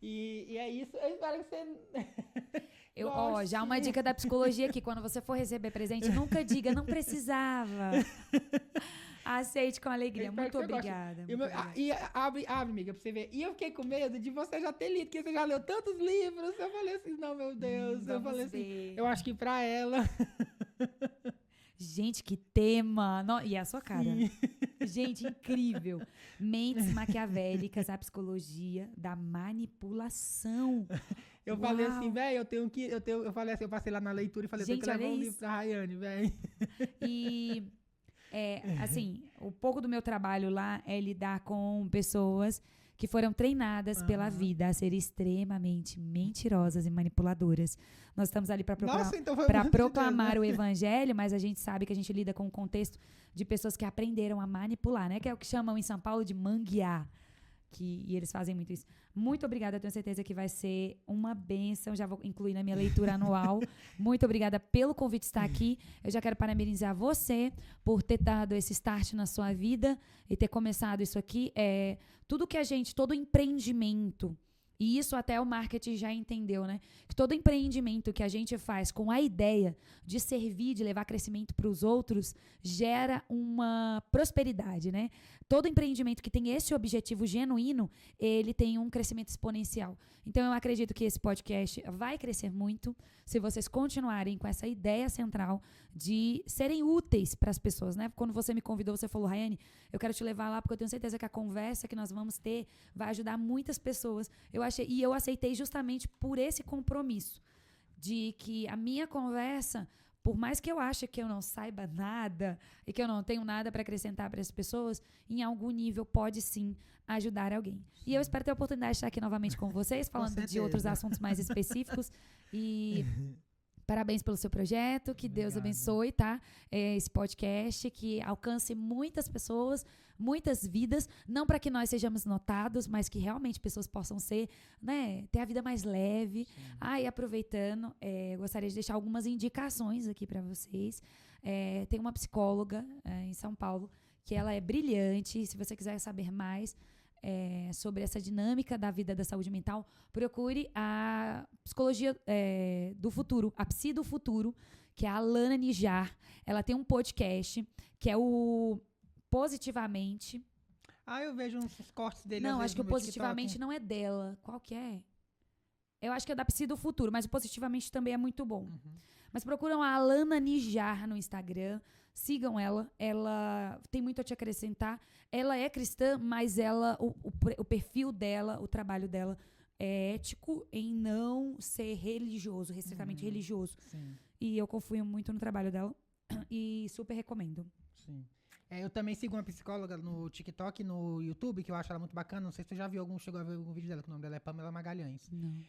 E é isso. Eu espero que você... Já uma dica da psicologia aqui. Quando você for receber presente, nunca diga, não precisava. Aceite com alegria. Muito obrigada. E abre, amiga, pra você ver. E eu fiquei com medo de você já ter lido, porque você já leu tantos livros. Eu falei assim, não, meu Deus. Eu falei assim, eu acho que pra ela... Gente, que tema! E é a sua cara. Sim. Gente, incrível. Mentes maquiavélicas, a psicologia da manipulação. Eu falei assim, velho, eu falei assim, eu passei lá na leitura e falei, gente, eu tenho que levar um livro pra Rayane, velho. E, assim, um pouco do meu trabalho lá é lidar com pessoas que foram treinadas pela vida a serem extremamente mentirosas e manipuladoras. Nós estamos ali para proclamar o evangelho, mas a gente sabe que a gente lida com um contexto de pessoas que aprenderam a manipular, né? Que é o que chamam em São Paulo de manguear. E eles fazem muito isso. Muito obrigada, eu tenho certeza que vai ser uma bênção. Já vou incluir na minha leitura anual. Muito obrigada pelo convite de estar aqui. Eu já quero parabenizar você por ter dado esse start na sua vida e ter começado isso aqui. Tudo que todo empreendimento, e isso até o marketing já entendeu, né? Que todo empreendimento que a gente faz com a ideia de servir, de levar crescimento para os outros, gera uma prosperidade, né? Todo empreendimento que tem esse objetivo genuíno, ele tem um crescimento exponencial. Então, eu acredito que esse podcast vai crescer muito se vocês continuarem com essa ideia central de serem úteis para as pessoas, né? Quando você me convidou, você falou, Rayane, eu quero te levar lá porque eu tenho certeza que a conversa que nós vamos ter vai ajudar muitas pessoas. Eu aceitei justamente por esse compromisso de que a minha conversa, por mais que eu ache que eu não saiba nada e que eu não tenho nada para acrescentar para as pessoas, em algum nível pode sim ajudar alguém. Sim. E eu espero ter a oportunidade de estar aqui novamente com vocês, falando de outros assuntos mais específicos. E parabéns pelo seu projeto, que Deus abençoe, tá? Esse podcast, que alcance muitas pessoas, muitas vidas, não para que nós sejamos notados, mas que realmente pessoas possam ser, né, ter a vida mais leve. E aproveitando, gostaria de deixar algumas indicações aqui para vocês. Tem uma psicóloga em São Paulo, que ela é brilhante. Se você quiser saber mais sobre essa dinâmica da vida da saúde mental, procure a psicologia do futuro, a Psi do Futuro, que é a Alana Nijar. Ela tem um podcast que é o Positivamente. Eu vejo uns cortes dele. Não, acho que o Positivamente não é dela. Qual que é? Eu acho que é da Psi do Futuro, mas o Positivamente também é muito bom. Uhum. Mas procuram a Alana Nijar no Instagram. Sigam ela. Ela tem muito a te acrescentar. Ela é cristã, mas o perfil dela, o trabalho dela é ético em não ser religioso, restritamente religioso. Sim. E eu confio muito no trabalho dela e super recomendo. Sim. Eu também sigo uma psicóloga no TikTok e no YouTube, que eu acho ela muito bacana. Não sei se você já chegou a ver algum vídeo dela, que o nome dela é Pamela Magalhães. Não.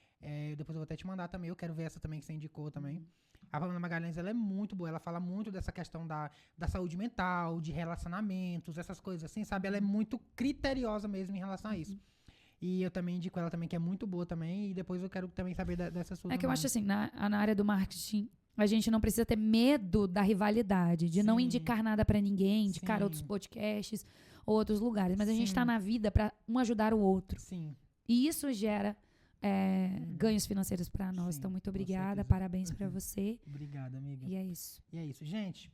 Depois eu vou até te mandar também. Eu quero ver essa também que você indicou também. A Pamela Magalhães, ela é muito boa. Ela fala muito dessa questão da saúde mental, de relacionamentos, essas coisas assim, sabe? Ela é muito criteriosa mesmo em relação a isso. E eu também indico ela também, que é muito boa também. E depois eu quero também saber dessa sua. Que eu acho assim, na área do marketing, a gente não precisa ter medo da rivalidade, de não indicar nada pra ninguém, indicar outros podcasts ou outros lugares. Mas a gente tá na vida pra um ajudar o outro. Sim. E isso gera ganhos financeiros pra nós. Então, muito obrigada. Parabéns pra você. Obrigada, amiga. E é isso. Gente,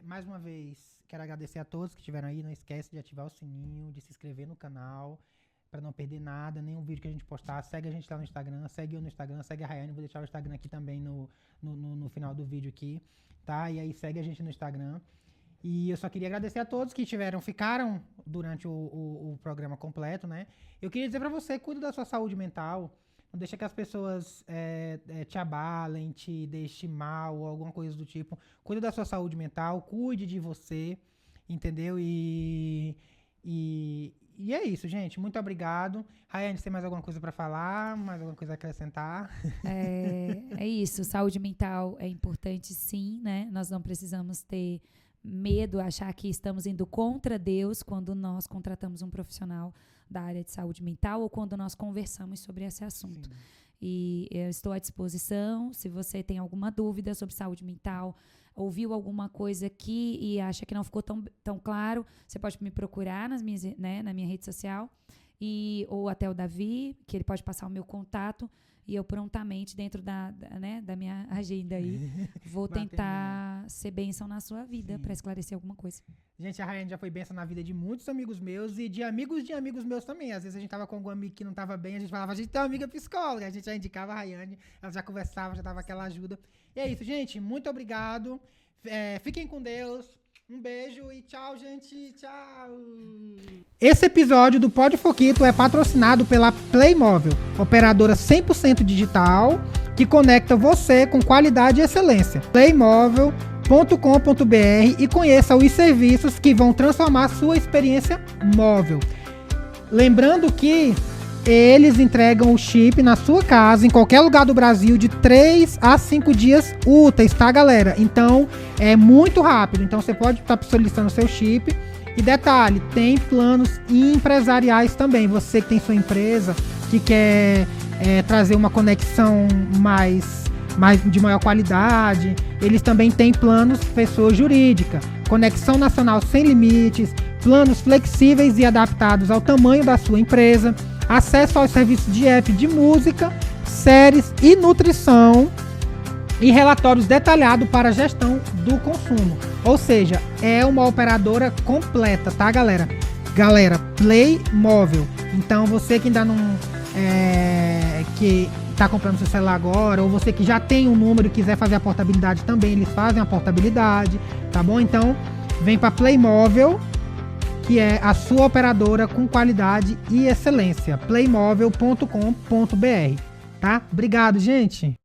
mais uma vez, quero agradecer a todos que estiveram aí. Não esquece de ativar o sininho, de se inscrever no canal, pra não perder nada, nenhum vídeo que a gente postar. Segue a gente lá no Instagram, segue eu no Instagram, segue a Rayane. Vou deixar o Instagram aqui também no final do vídeo aqui, tá? E aí segue a gente no Instagram. E eu só queria agradecer a todos que ficaram durante o programa completo, né? Eu queria dizer pra você, cuida da sua saúde mental. Não deixa que as pessoas te abalem, te deixem mal ou alguma coisa do tipo. Cuida da sua saúde mental, cuide de você, entendeu? E é isso, gente. Muito obrigado. Rayane, você tem mais alguma coisa para falar? Mais alguma coisa a acrescentar? É isso. Saúde mental é importante, sim, né? Nós não precisamos ter medo, achar que estamos indo contra Deus quando nós contratamos um profissional da área de saúde mental ou quando nós conversamos sobre esse assunto. Sim. E eu estou à disposição. Se você tem alguma dúvida sobre saúde mental, ouviu alguma coisa aqui e acha que não ficou tão claro, você pode me procurar na minha rede social, ou até o Davi, que ele pode passar o meu contato, e eu prontamente, dentro da minha agenda aí, vou tentar ser bênção na sua vida para esclarecer alguma coisa. Gente, a Rayane já foi bênção na vida de muitos amigos meus e de amigos meus também. Às vezes a gente tava com algum amigo que não tava bem, a gente falava, a gente tem uma amiga psicóloga, a gente já indicava a Rayane, ela já conversava, já dava aquela ajuda. E é isso, gente, muito obrigado. Fiquem com Deus. Um beijo e tchau, gente. Tchau. Esse episódio do Pod Foquito é patrocinado pela Playmóvel, operadora 100% digital que conecta você com qualidade e excelência. Playmóvel.com.br e conheça os serviços que vão transformar sua experiência móvel. Lembrando que eles entregam o chip na sua casa, em qualquer lugar do Brasil, de 3 a 5 dias úteis, tá, galera? Então, é muito rápido. Então, você pode estar solicitando seu chip. E detalhe, tem planos empresariais também. Você que tem sua empresa, que quer trazer uma conexão de maior qualidade, eles também têm planos pessoa jurídica, conexão nacional sem limites, planos flexíveis e adaptados ao tamanho da sua empresa, acesso aos serviços de app de música, séries e nutrição e relatórios detalhados para a gestão do consumo. Ou seja, é uma operadora completa, tá, galera? Galera, Playmóvel. Então, você que ainda não... que tá comprando seu celular agora, ou você que já tem um número e quiser fazer a portabilidade também, eles fazem a portabilidade, tá bom? Então, vem para Playmóvel, que é a sua operadora com qualidade e excelência. Playmóvel.com.br, tá? Obrigado, gente!